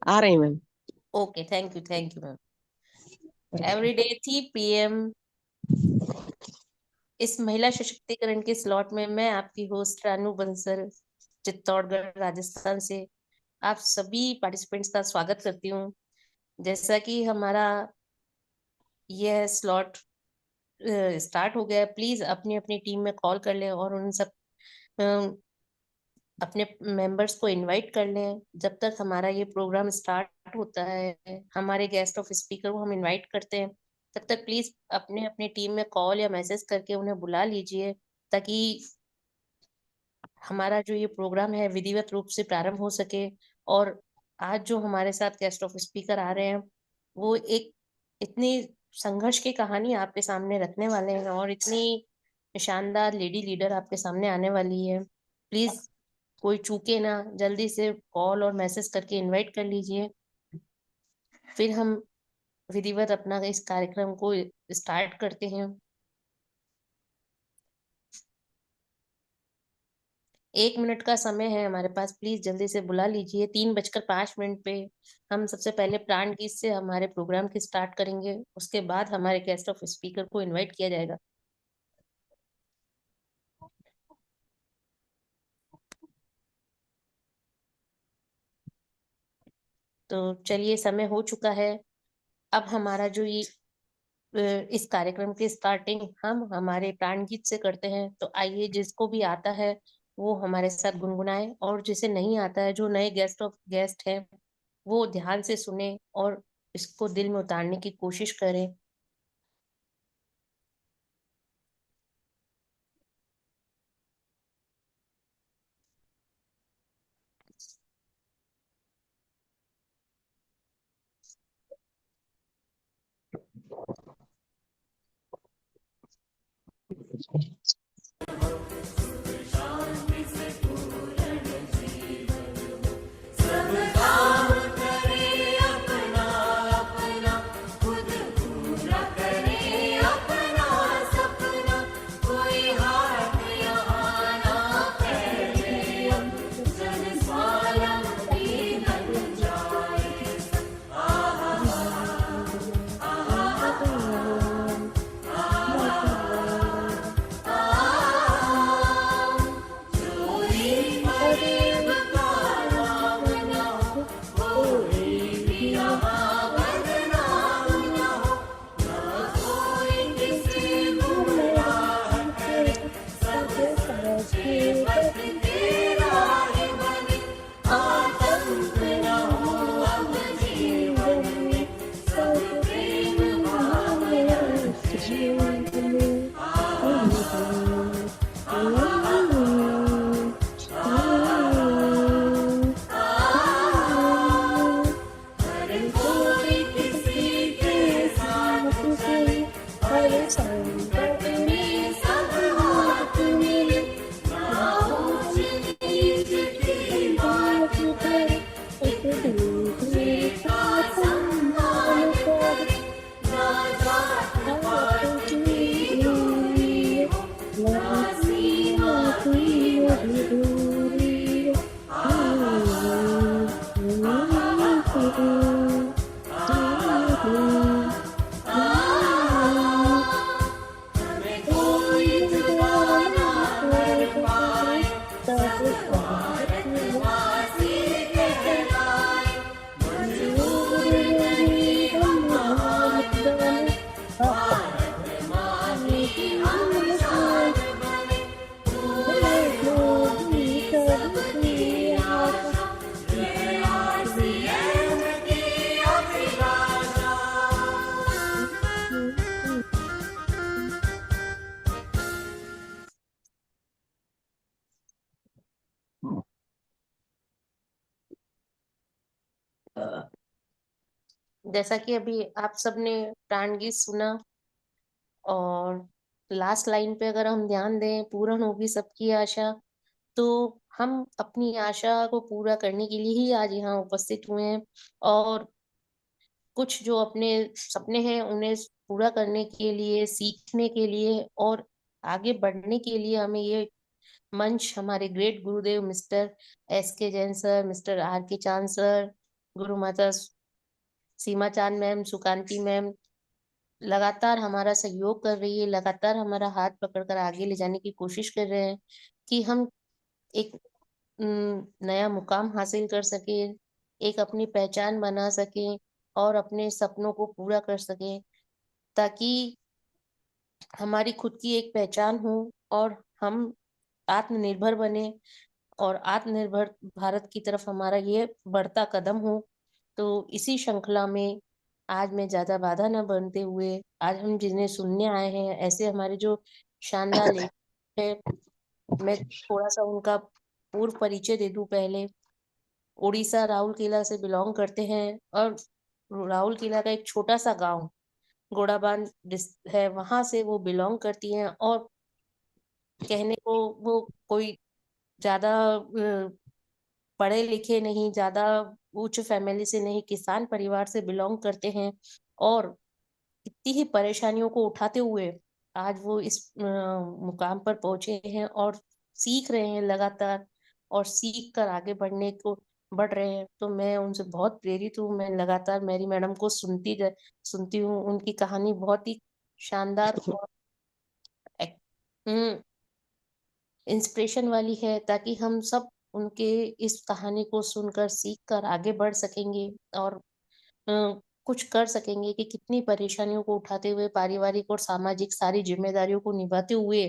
आ रही ma'am. Okay, thank you ma'am. Everyday 3 PM इस महिला सशक्तिकरण के स्लॉट में मैं आपकी होस्ट रानू बंसल चित्तौड़गढ़ राजस्थान से आप सभी पार्टिसिपेंट्स का स्वागत करती हूँ। जैसा कि हमारा यह स्लॉट स्टार्ट हो गया है, प्लीज अपनी अपनी टीम में कॉल कर लें और उन सब अपने मेंबर्स को इनवाइट कर लें। जब तक हमारा ये प्रोग्राम स्टार्ट होता है, हमारे गेस्ट ऑफ स्पीकर को हम इनवाइट करते हैं, तब तक प्लीज अपने अपने टीम में कॉल या मैसेज करके उन्हें बुला लीजिए, ताकि हमारा जो ये प्रोग्राम है विधिवत रूप से प्रारंभ हो सके। और आज जो हमारे साथ गेस्ट ऑफ स्पीकर आ रहे हैं, वो एक इतनी संघर्ष की कहानी आपके सामने रखने वाले हैं और इतनी शानदार लेडी लीडर आपके सामने आने वाली है। प्लीज कोई चूके ना, जल्दी से कॉल और मैसेज करके इनवाइट कर लीजिए। फिर हम विधिवत अपना इस कार्यक्रम को स्टार्ट करते हैं। 1 मिनट का समय है हमारे पास, प्लीज जल्दी से बुला लीजिए। 3:05 पे हम सबसे पहले प्राण गीत से हमारे प्रोग्राम की स्टार्ट करेंगे, उसके बाद हमारे गेस्ट ऑफ स्पीकर को इनवाइट किया जाएगा। तो चलिए, समय हो चुका है। अब हमारा जो ये इस कार्यक्रम की स्टार्टिंग हम हमारे प्राण गीत से करते हैं। तो आइए, जिसको भी आता है वो हमारे साथ गुनगुनाए, और जिसे नहीं आता है, जो नए गेस्ट हैं, वो ध्यान से सुने और इसको दिल में उतारने की कोशिश करें। जैसा कि अभी आप सबने प्राण गीत सुना, और लास्ट लाइन पे अगर हम ध्यान दें, पूर्ण होगी सबकी आशा, तो हम अपनी आशा को पूरा करने के लिए ही आज यहाँ उपस्थित हुए हैं। और कुछ जो अपने सपने हैं उन्हें पूरा करने के लिए, सीखने के लिए और आगे बढ़ने के लिए हमें ये मंच हमारे ग्रेट गुरुदेव mister S K Jain sir, mister R K चांद सर, गुरु माता सीमा चांद मैम, सुकांती मैम लगातार हमारा सहयोग कर रही है, लगातार हमारा हाथ पकड़कर आगे ले जाने की कोशिश कर रहे हैं कि हम एक नया मुकाम हासिल कर सके, एक अपनी पहचान बना सके और अपने सपनों को पूरा कर सके, ताकि हमारी खुद की एक पहचान हो और हम आत्मनिर्भर बने और आत्मनिर्भर भारत की तरफ हमारा ये बढ़ता कदम हो। तो इसी श्रृंखला में आज मैं ज़्यादा बाधा ना बनते हुए, आज हम जिन्हें सुनने आए हैं, ऐसे हमारे जो शानदार लेखक हैं, मैं थोड़ा-सा उनका पूर्व परिचय दे दूँ पहले। उड़ीसा राउरकेला से बिलॉन्ग करते हैं और राउरकेला का एक छोटा-सा गाँव गोड़ाबान है, वहाँ से वो बिलॉन्ग करती हैं और कहने को वो कोई ज़्यादा पढ़े-लिखे नहीं, ज़्यादा उच्च फैमिली से नहीं, किसान परिवार से बिलॉन्ग करते हैं और इतनी ही परेशानियों को उठाते हुए आज वो इस मुकाम पर पहुँचे हैं और सीख रहे हैं लगातार और सीख कर आगे बढ़ रहे हैं। तो मैं उनसे बहुत प्रेरित हूँ, मैं लगातार मेरी मैडम को सुनती हूँ, उनकी कहानी बहुत ही शानदार और एक इंस्पिरेशन वाली है, ताकि हम सब उनके इस कहानी को सुनकर, सीख कर आगे बढ़ सकेंगे और कुछ कर सकेंगे कि कितनी परेशानियों को उठाते हुए पारिवारिक और सामाजिक सारी ज़िम्मेदारियों को निभाते हुए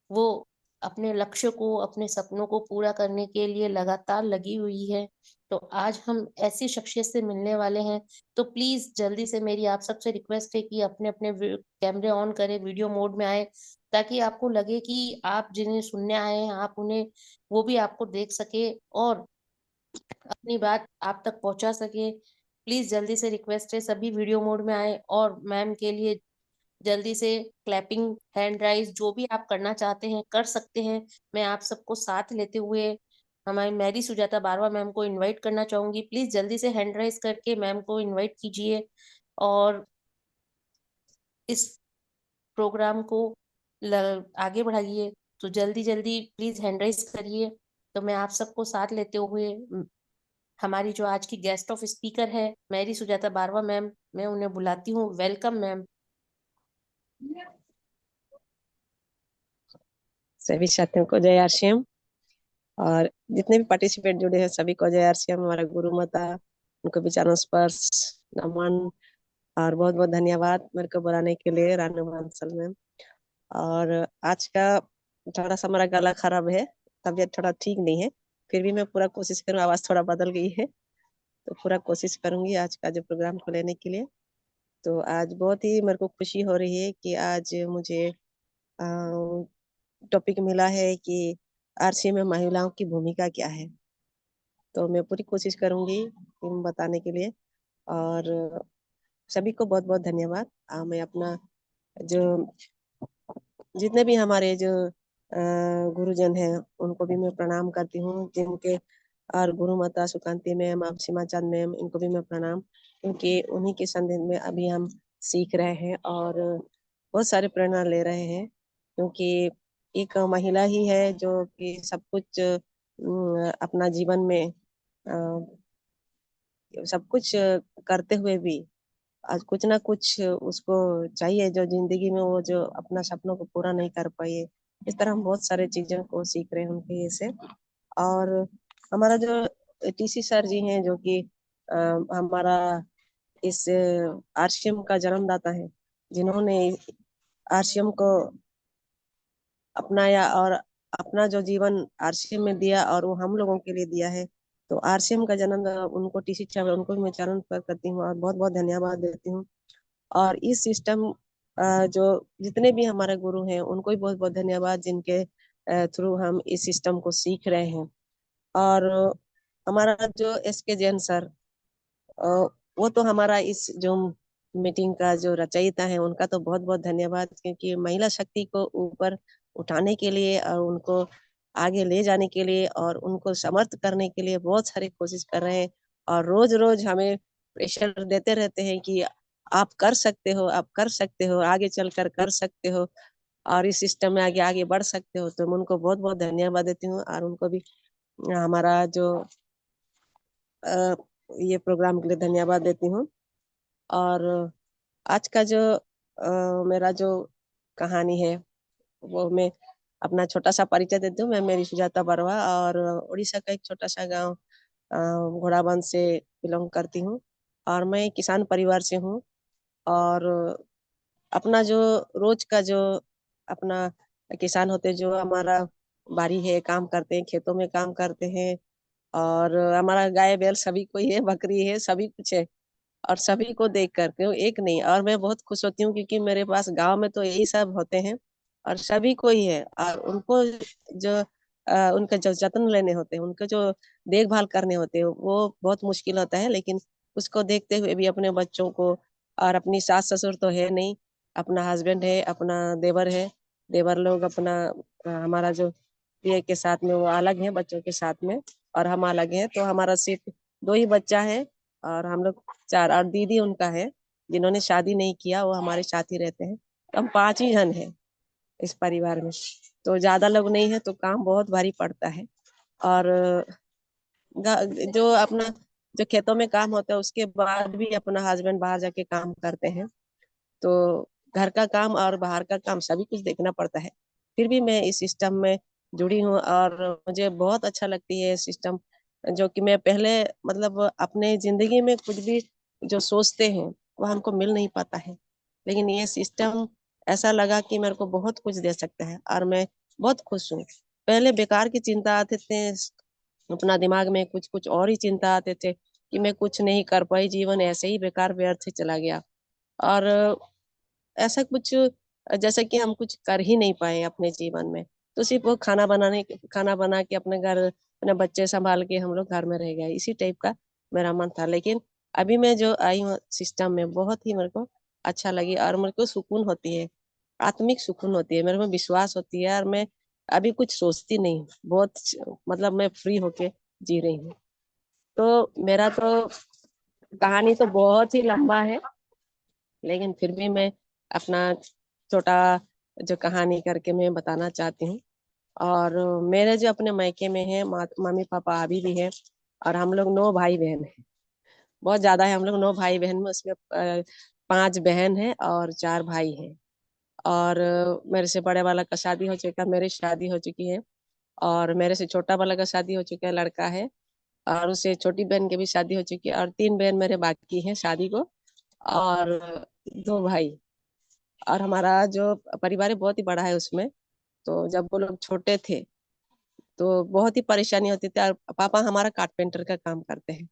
वो अपने लक्ष्य को, अपने सपनों को पूरा करने के लिए लगातार लगी हुई है। तो आज हम ऐसी शख्सियत से मिलने वाले हैं, तो प्लीज़ जल्दी से मेरी आप सबसे रिक्वेस्ट है कि अपने-अपने कैमरे ऑन करें, वीडियो मोड में आएँ, ताकि आपको लगे कि आप जिन्हें सुनने आए हैं, आप उन्हें वो भी आपको देख सकें और अपनी बात आप तक पहुँचा सकें। प्लीज़ जल्दी से रिक्वेस्ट है, सभी वीडियो मोड में आएँ और मैम के लिए जल्दी से क्लैपिंग, हैंड राइज़ जो भी आप करना चाहते हैं, कर सकते हैं। मैं आप सबको साथ लेते हुए हमारी मेरी सुजाता बारवा मैम को इनवाइट करना चाहूँगी। प्लीज़ जल्दी से हैंड राइज़ करके मैम को इनवाइट कीजिए और इस प्रोग्राम को ल आगे बढ़ाइए। तो जल्दी-जल्दी प्लीज़ हैंड राइज़ करिए। तो मैं आप सबको साथ लेते हुए हमारी जो आज की गेस्ट ऑफ स्पीकर है, मेरी सुजाता बारवा मैम, मैं उन्हें बुलाती हूँ। Welcome ma'am. सभी साथियों को जय आरसीएम और जितने भी पार्टिसिपेट जुड़े हैं सभी को जय आरसीएम। हमारा गुरु माता उनको भी चरण स्पर्श नमन और बहुत बहुत धन्यवाद मेरे को बुलाने के लिए रानू बांसल में। और आज का थोड़ा सा हमारा गला खराब है, तबीयत थोड़ा ठीक नहीं है, फिर भी मैं पूरा कोशिश करूँ, आवाज थोड़ा बदल गई है तो पूरा कोशिश करूंगी आज का जो प्रोग्राम को लेने के लिए। तो आज बहुत ही मेरे को खुशी हो रही है कि आज मुझे टॉपिक मिला है कि आरसी में महिलाओं की भूमिका क्या है। तो मैं पूरी कोशिश करूंगी बताने के लिए और सभी को बहुत बहुत धन्यवाद। मैं अपना जो जितने भी हमारे जो गुरुजन हैं उनको भी मैं प्रणाम करती हूँ, जिनके और गुरु माता सुकांती मैम, आप सीमा चंद मैम, इनको भी मैं प्रणाम, क्योंकि उन्हीं के संदेश में अभी हम सीख रहे हैं और बहुत सारे प्रेरणा ले रहे हैं। क्योंकि एक महिला ही है जो कि सब कुछ अपना जीवन में सब कुछ करते हुए भी आज कुछ ना कुछ उसको चाहिए जो जिंदगी में वो जो अपना सपनों को पूरा नहीं कर पाई है। इस तरह हम बहुत सारे चीजों को सीख रहे हैं उनके से। और हमारा जो टीसी सर जी हैं जो कि हमारा इस आरसीएम का जन्मदाता है, जिन्होंने आरसीएम को अपनाया और अपना जो जीवन आरसीएम में दिया और वो हम लोगों के लिए दिया है। तो आरसीएम का जन्म उनको टीसी साहब उनको भी मैं चरण स्पर्श करती हूँ और बहुत बहुत धन्यवाद देती हूँ। और इस सिस्टम जो जितने भी हमारे गुरु हैं उनको भी बहुत बहुत धन्यवाद, जिनके थ्रू हम इस सिस्टम को सीख रहे हैं। और हमारा जो एस के जैन सर, अ, वो तो हमारा इस जो मीटिंग का जो रचयिता है उनका तो बहुत बहुत धन्यवाद, क्योंकि महिला शक्ति को ऊपर उठाने के लिए और उनको आगे ले जाने के लिए और उनको समर्थ करने के लिए बहुत सारी कोशिश कर रहे हैं। और रोज रोज हमें प्रेशर देते रहते हैं कि आप कर सकते हो, आप कर सकते हो, आगे चलकर कर सकते हो और इस सिस्टम में आगे आगे बढ़ सकते हो। तो मैं उनको बहुत बहुत धन्यवाद देती हूँ और उनको भी हमारा जो ये प्रोग्राम के लिए धन्यवाद देती हूँ। और आज का जो मेरा जो कहानी है वो मैं अपना छोटा सा परिचय देती हूँ। मैं मेरी सुजाता बरवा और उड़ीसा का एक छोटा सा गांव घोड़ाबंद से बिलोंग करती हूँ। और मैं किसान परिवार से हूँ। और अपना जो रोज का जो अपना किसान होते जो हमारा बारी है, काम करते हैं, खेतों में काम करते हैं। और हमारा गाय बैल सभी को ही है, बकरी है, सभी कुछ है। और सभी को देख करके हूँ, एक नहीं। और मैं बहुत खुश होती हूँ क्योंकि मेरे पास गांव में तो यही सब होते हैं और सभी को ही है। और उनको जो उनका जो जत्न लेने होते हैं, उनके जो देखभाल करने होते हैं वो बहुत मुश्किल होता है। लेकिन उसको देखते हुए भी अपने बच्चों को, और अपनी सास ससुर तो है नहीं, अपना हस्बैंड है, अपना देवर है। देवर लोग अपना हमारा जो पिए के साथ में वो अलग है बच्चों के साथ में, और हम अलग हैं। तो हमारा सिर्फ दो ही बच्चा है और हम लोग चार। और दीदी उनका है जिन्होंने शादी नहीं किया, वो हमारे साथ ही रहते हैं। तो हम पांच ही जन हैं इस परिवार में। तो ज्यादा लोग नहीं है तो काम बहुत भारी पड़ता है। और जो अपना जो खेतों में काम होता है उसके बाद भी अपना हस्बैंड बाहर जाके काम करते हैं। तो घर का काम और बाहर का काम सभी कुछ देखना पड़ता है। फिर भी मैं इस सिस्टम में जुड़ी हूँ और मुझे बहुत अच्छा लगती है सिस्टम। जो कि मैं पहले मतलब अपने जिंदगी में कुछ भी जो सोचते हैं वो हमको मिल नहीं पाता है। लेकिन ये सिस्टम ऐसा लगा कि मेरे को बहुत कुछ दे सकता है और मैं बहुत खुश हूँ। पहले बेकार की चिंता आते थे, अपना दिमाग में कुछ कुछ और ही चिंता आते थे कि मैं कुछ नहीं कर पाई, जीवन ऐसे ही बेकार व्यर्थ ही चला गया। और ऐसा कुछ जैसे कि हम कुछ कर ही नहीं पाए अपने जीवन में। तो सिर्फ वो खाना बना के अपने घर अपने बच्चे संभाल के हम लोग घर में रह गए, इसी टाइप का मेरा मन था। लेकिन अभी मैं जो आई हूँ सिस्टम में, बहुत ही मेरे को अच्छा लगी और मेरे को सुकून होती है, आत्मिक सुकून होती है, मेरे में विश्वास होती है। और मैं अभी कुछ सोचती नहीं हूँ, बहुत मतलब मैं फ्री होके जी रही हूँ। तो मेरा तो कहानी तो बहुत ही लंबा है, लेकिन फिर भी मैं अपना छोटा जो कहानी करके मैं बताना चाहती हूँ। और मेरे जो अपने मायके में है, मम्मी पापा अभी भी है। और हम लोग 9 भाई बहन हैं, बहुत ज्यादा है हम लोग। 9 भाई बहन में उसमें 5 बहन है और 4 भाई हैं। और मेरे से बड़े वाला का शादी हो चुका, मेरी शादी हो चुकी है। और मेरे से छोटा वाला का शादी हो चुका है, लड़का है। और उससे छोटी बहन की भी शादी हो चुकी है और 3 बहन मेरे बाकी हैं शादी को। और 2 भाई। और हमारा जो परिवार है बहुत ही बड़ा है उसमें। तो जब वो लोग छोटे थे तो बहुत ही परेशानी होती थी। और पापा हमारा कारपेंटर का काम करते हैं,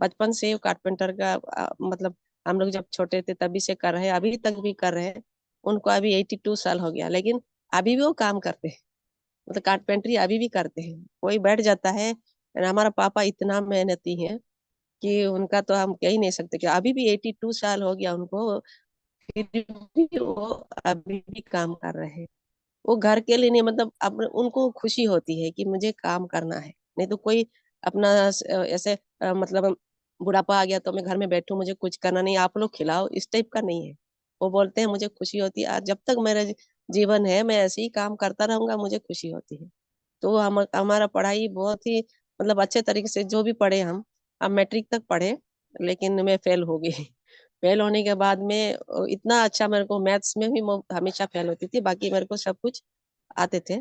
बचपन से ही कारपेंटर का मतलब हम लोग जब छोटे थे तभी से कर रहे हैं, अभी तक भी कर रहे हैं। उनको अभी 82 साल हो गया, लेकिन अभी भी वो काम करते हैं, मतलब कारपेंटरी अभी भी करते हैं। कोई बैठ जाता है। हमारा पापा इतना मेहनती है कि उनका तो हम कह ही नहीं सकते कि अभी भी 82 साल हो गया उनको, फिर भी वो अभी भी काम कर रहे हैं। वो घर के लिए नहीं, मतलब अब उनको खुशी होती है कि मुझे काम करना है। नहीं तो कोई अपना ऐसे मतलब बुढ़ापा आ गया तो मैं घर में बैठूं, मुझे कुछ करना नहीं, आप लोग खिलाओ, इस टाइप का नहीं है। वो बोलते हैं मुझे खुशी होती है, आज जब तक मेरा जीवन है मैं ऐसे ही काम करता रहूंगा, मुझे खुशी होती है। तो हम हमारा पढ़ाई बहुत ही मतलब अच्छे तरीके से जो भी पढ़े हम मैट्रिक तक पढ़े। लेकिन मैं फेल हो गई। फेल होने के बाद में इतना अच्छा, मेरे को मैथ्स में भी मैं हमेशा फेल होती थी, बाकी मेरे को सब कुछ आते थे।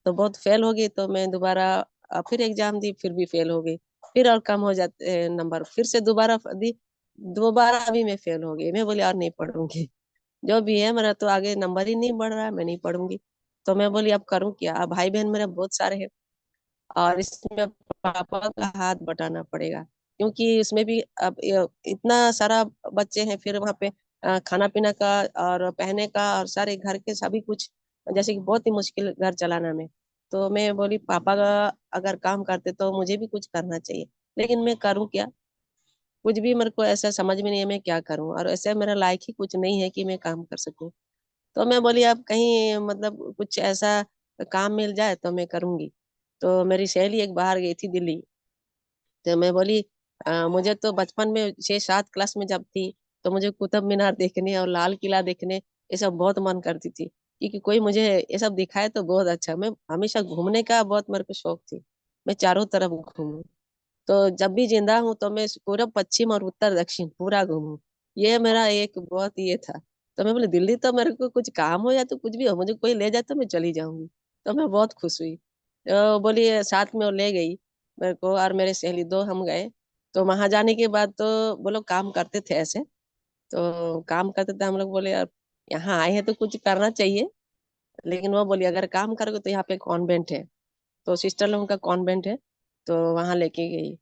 तो बहुत फेल हो गई तो मैं दोबारा फिर एग्जाम दी, फिर भी फेल हो गई। फिर और कम हो जाते नंबर, फिर से दोबारा दी, दोबारा अभी मैं फेल हो गई। मैं बोली और नहीं पढ़ूंगी, जो भी है मेरा तो आगे नंबर ही नहीं बढ़ रहा है, मैं नहीं पढ़ूंगी। तो मैं बोली अब करूँ क्या, अब भाई बहन मेरे बहुत सारे हैं और इसमें पापा का हाथ बटाना पड़ेगा, क्योंकि इसमें भी अब इतना सारा बच्चे हैं, फिर वहाँ पे खाना पीना का और पहने का और सारे घर के सभी कुछ, जैसे कि बहुत ही मुश्किल घर चलाना में। तो मैं बोली पापा का अगर काम करते तो मुझे भी कुछ करना चाहिए, लेकिन मैं करूँ क्या, कुछ भी मेरे को ऐसा समझ में नहीं है मैं क्या करूँ। और ऐसे मेरा लायक ही कुछ नहीं है कि मैं काम कर सकूँ। तो मैं बोली अब कहीं मतलब कुछ ऐसा काम मिल जाए तो मैं करूंगी। तो मेरी सहेली एक बाहर गई थी दिल्ली। तो मैं बोली मुझे तो बचपन में 6-7 क्लास में जब थी तो मुझे कुतुब मीनार देखने और लाल किला देखने ये सब बहुत मन करती थी, क्योंकि कोई मुझे ये सब दिखाए तो बहुत अच्छा। मैं हमेशा घूमने का बहुत मेरे को शौक थी, मैं चारों तरफ घूमूं। तो जब भी जिंदा हूँ तो मैं पूरब पश्चिम और उत्तर दक्षिण पूरा घूमूं, ये मेरा एक बहुत ये था। तो मैं बोले दिल्ली तो मेरे को कुछ काम हो या तो कुछ भी हो, मुझे कोई ले जाए तो मैं चली जाऊंगी। तो मैं बहुत खुश हुई। तो बोली साथ में वो ले गई मेरे को और मेरे सहेली दो, हम गए। तो वहां जाने के बाद तो वो लोग काम करते थे ऐसे, तो काम करते थे। हम लोग बोले यार यहाँ आए हैं तो कुछ करना चाहिए, लेकिन वो बोली अगर काम करोगे तो यहाँ पे कॉन्वेंट है, तो सिस्टर लोगों का कॉन्वेंट है, तो वहां लेके गई।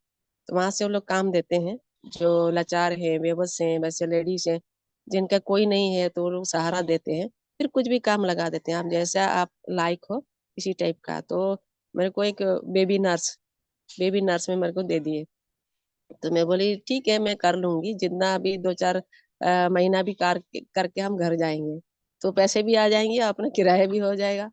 तो वहां से वो लोग काम देते हैं, जो लाचार है, बेबस है, वैसे लेडीज है, जिनका कोई नहीं है तो वो लोग सहारा देते हैं। फिर कुछ भी काम लगा देते हैं, आप जैसा आप लायक हो इसी टाइप का। तो मेरे को एक बेबी नर्स में मेरे को दे दिए। तो मैं बोली ठीक है मैं कर लूंगी, जितना अभी 2-4 महीना भी करके हम घर जाएंगे, तो पैसे भी आ जाएंगे, अपना किराया भी हो जाएगा।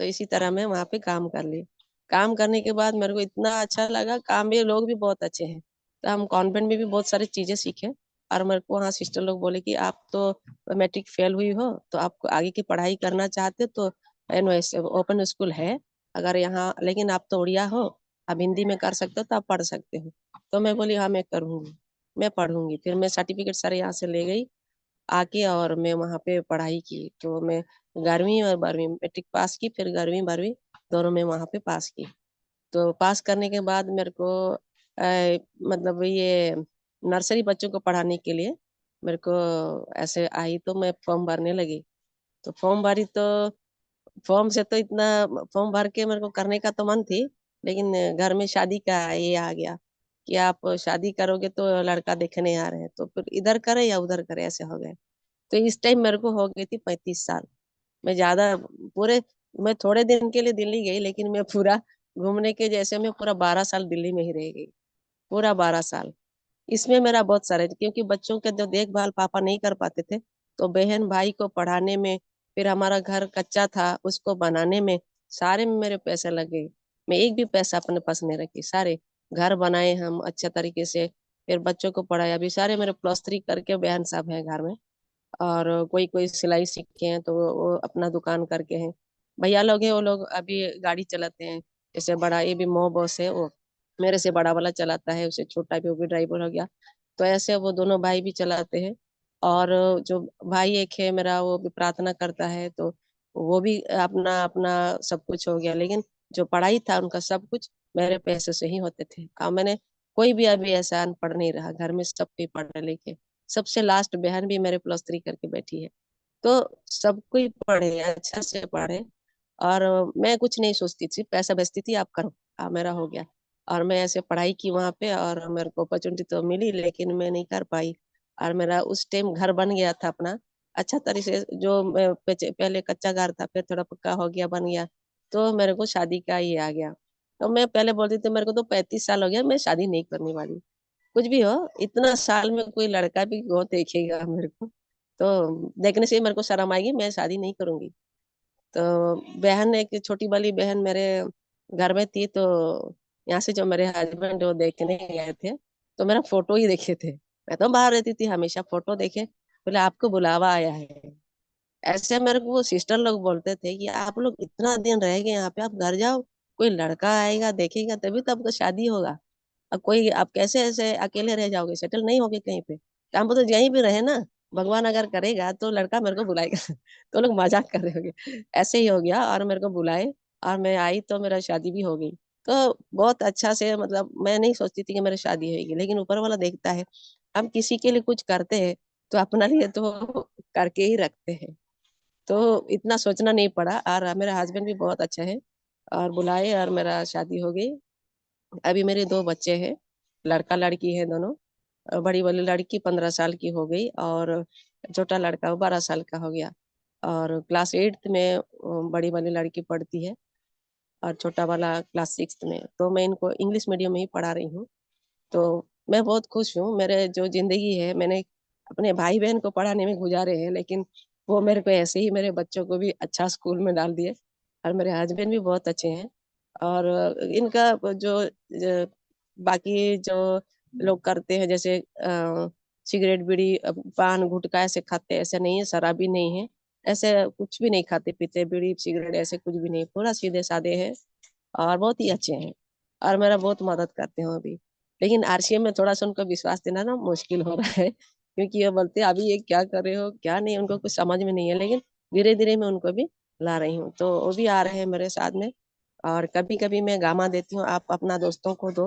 तो इसी तरह मैं वहां पे काम कर ली। काम करने के बाद मेरे को इतना अच्छा लगा, काम में लोग भी बहुत अच्छे हैं, तो हम कॉन्वेंट में भी बहुत सारी चीजें सीखे। और मेरे को वहाँ सिस्टर लोग बोले कि आप तो मैट्रिक फेल हुई हो, तो आपको आगे की पढ़ाई करना चाहते हो तो एनवाइस ओपन स्कूल है, अगर यहाँ, लेकिन आप तो उड़िया हो, आप हिंदी में कर सकते हो तो आप पढ़ सकते हो। तो मैं बोली हाँ मैं करूँगी, मैं पढ़ूंगी। फिर मैं सर्टिफिकेट सारे यहाँ से ले गई आके, और मैं वहाँ पे पढ़ाई की। तो मैं 11वीं और 12वीं मैट्रिक पास की, फिर 11वीं 12वीं दोनों में वहाँ पे पास की। तो पास करने के बाद मेरे को मतलब ये नर्सरी बच्चों को पढ़ाने के लिए मेरे को ऐसे आई, तो मैं फॉर्म भरने लगी। तो फॉर्म भरी, तो फॉर्म से तो इतना फॉर्म भर के मेरे को करने का तो मन थी, लेकिन घर में शादी का ये आ गया कि आप शादी करोगे तो लड़का देखने आ रहे हैं, तो फिर इधर करे या उधर करे, ऐसे हो गए। तो इस टाइम मेरे को हो गई थी 35 साल। मैं ज्यादा पूरे मैं थोड़े दिन के लिए दिल्ली गई, लेकिन मैं पूरा घूमने के जैसे मैं पूरा 12 साल दिल्ली में ही रह गई, पूरा 12 साल। इसमें मेरा बहुत सारा, क्योंकि बच्चों के जो देखभाल पापा नहीं कर पाते थे, तो बहन भाई को पढ़ाने में, फिर हमारा घर कच्चा था उसको बनाने में, सारे में मेरे पैसे लग गए। मैं एक भी पैसा अपने पास नहीं रखी, सारे घर बनाए हम अच्छा तरीके से, फिर बच्चों को पढ़ाया। अभी सारे मेरे +3 करके बहन साहब हैं घर में, और कोई कोई सिलाई सीखे हैं तो वो अपना दुकान करके हैं। भैया लोग हैं, वो लोग अभी गाड़ी चलाते हैं। जैसे बड़ा ये भी मो बॉस है, वो मेरे से बड़ा वाला चलाता है, उसे छोटा भी, वो भी ड्राइवर हो गया। तो ऐसे वो दोनों भाई भी चलाते हैं। और जो भाई एक है मेरा, वो भी प्रार्थना करता है, तो वो भी अपना अपना सब कुछ हो गया। लेकिन जो पढ़ाई था उनका सब कुछ मेरे पैसे से ही होते थे। और मैंने कोई भी अभी ऐसा अनपढ़ नहीं रहा, घर में सब कोई पढ़े लिखे। सबसे लास्ट बहन भी मेरे +3 करके बैठी है। तो सब कोई पढ़े, अच्छा से पढ़े। और मैं कुछ नहीं सोचती थी, पैसा भेजती थी आप करो, मेरा हो गया। और मैं ऐसे पढ़ाई की वहां पे, और मेरे को अपॉर्चुनिटी तो मिली, लेकिन मैं नहीं कर पाई। और मेरा उस टाइम घर बन गया था अपना अच्छा तरीके से, जो मैं पहले कच्चा घर था, फिर थोड़ा पक्का हो गया, बन गया। तो मेरे को शादी का ये आ गया। तो मैं पहले बोलती थी मेरे को तो 35 साल हो गया, मैं शादी नहीं करने वाली। कुछ भी हो, इतना साल में कोई लड़का भी हो देखेगा मेरे को, तो देखने से ही मेरे को शर्म आएगी, मैं शादी नहीं करूंगी। तो बहन, एक छोटी वाली बहन मेरे घर में थी, तो यहाँ से जो मेरे हस्बैंड वो देखने गए थे, तो मेरा फोटो ही देखे थे। मैं तो बाहर रहती थी, हमेशा फोटो देखे, बोले आपको बुलावा आया है। ऐसे मेरे को वो सिस्टर लोग बोलते थे कि आप लोग इतना दिन रह गए यहाँ पे, आप घर जाओ, कोई लड़का आएगा देखेगा तभी तो आपका शादी होगा। अब कोई, आप कैसे ऐसे अकेले रह जाओगे, सेटल नहीं होगे कहीं पे, तो हम तो यहीं भी रहे ना, भगवान अगर करेगा तो लड़का मेरे को बुलाएगा। तो लोग मजाक कर रहे होंगे, ऐसे ही हो गया। और मेरे को बुलाए, और मैं आई तो मेरा शादी भी हो गई। तो बहुत अच्छा से, मतलब मैं नहीं सोचती थी कि मेरी शादी होगी, लेकिन ऊपर वाला देखता है। हम किसी के लिए कुछ करते हैं तो अपना लिए तो करके ही रखते हैं। तो इतना सोचना नहीं पड़ा, और मेरा हस्बैंड भी बहुत अच्छा है, और बुलाए और मेरा शादी हो गई। अभी मेरे 2 बच्चे हैं, लड़का लड़की है दोनों। बड़ी वाली लड़की 15 साल की हो गई, और छोटा लड़का वो 12 साल का हो गया। और क्लास 8th में बड़ी वाली लड़की पढ़ती है, और छोटा वाला क्लास 6th में। तो मैं इनको इंग्लिश मीडियम में ही पढ़ा रही हूँ। तो मैं बहुत खुश हूँ, मेरे जो जिंदगी है मैंने अपने भाई बहन को पढ़ाने में गुजारे हैं, लेकिन वो मेरे को ऐसे ही मेरे बच्चों को भी अच्छा स्कूल में डाल दिए। और मेरे हस्बैंड भी बहुत अच्छे हैं। और इनका बाकी जो लोग करते हैं, जैसे सिगरेट बीड़ी पान गुटखा ऐसे खाते, ऐसे नहीं है, शराबी नहीं है, ऐसे कुछ भी नहीं खाते पीते, बीड़ी सिगरेट ऐसे कुछ भी नहीं, पूरा सीधे साधे हैं, और बहुत ही अच्छे हैं। और मेरा बहुत मदद करते हैं अभी। लेकिन आरसीएम में थोड़ा सा उनको विश्वास देना ना मुश्किल हो रहा है, क्योंकि ये बोलते हैं अभी ये क्या कर रहे हो क्या नहीं, उनको कुछ समझ में नहीं है। लेकिन धीरे धीरे मैं उनको भी ला रही हूँ, तो वो भी आ रहे हैं मेरे साथ में। और कभी कभी मैं गामा देती हूँ, आप अपना दोस्तों को दो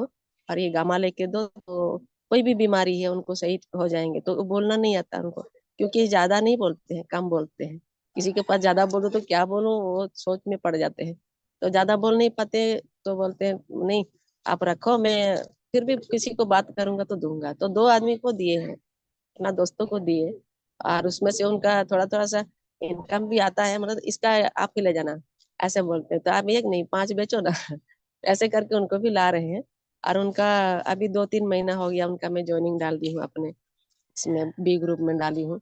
और ये गामा लेके दो, तो कोई भी बीमारी है उनको सही हो जाएंगे। तो बोलना नहीं आता उनको, क्योंकि ज्यादा नहीं बोलते हैं, कम बोलते हैं। किसी के पास ज्यादा बोलो तो क्या बोलो, वो सोच में पड़ जाते हैं। तो ज्यादा बोल नहीं पाते, तो बोलते हैं नहीं आप रखो, मैं फिर भी किसी को बात करूंगा तो दूंगा। तो 2 आदमी को दिए हैं, अपना दोस्तों को दिए, और उसमें से उनका थोड़ा थोड़ा सा इनकम भी आता है। मतलब इसका आप ही ले जाना, ऐसे बोलते हैं। तो आप एक नहीं 5 बेचो ना ऐसे करके उनको भी ला रहे हैं। और उनका अभी 2-3 महीना हो गया उनका, मैं ज्वाइनिंग डाल दी हूँ अपने इसमें, बी ग्रुप में डाली हूँ।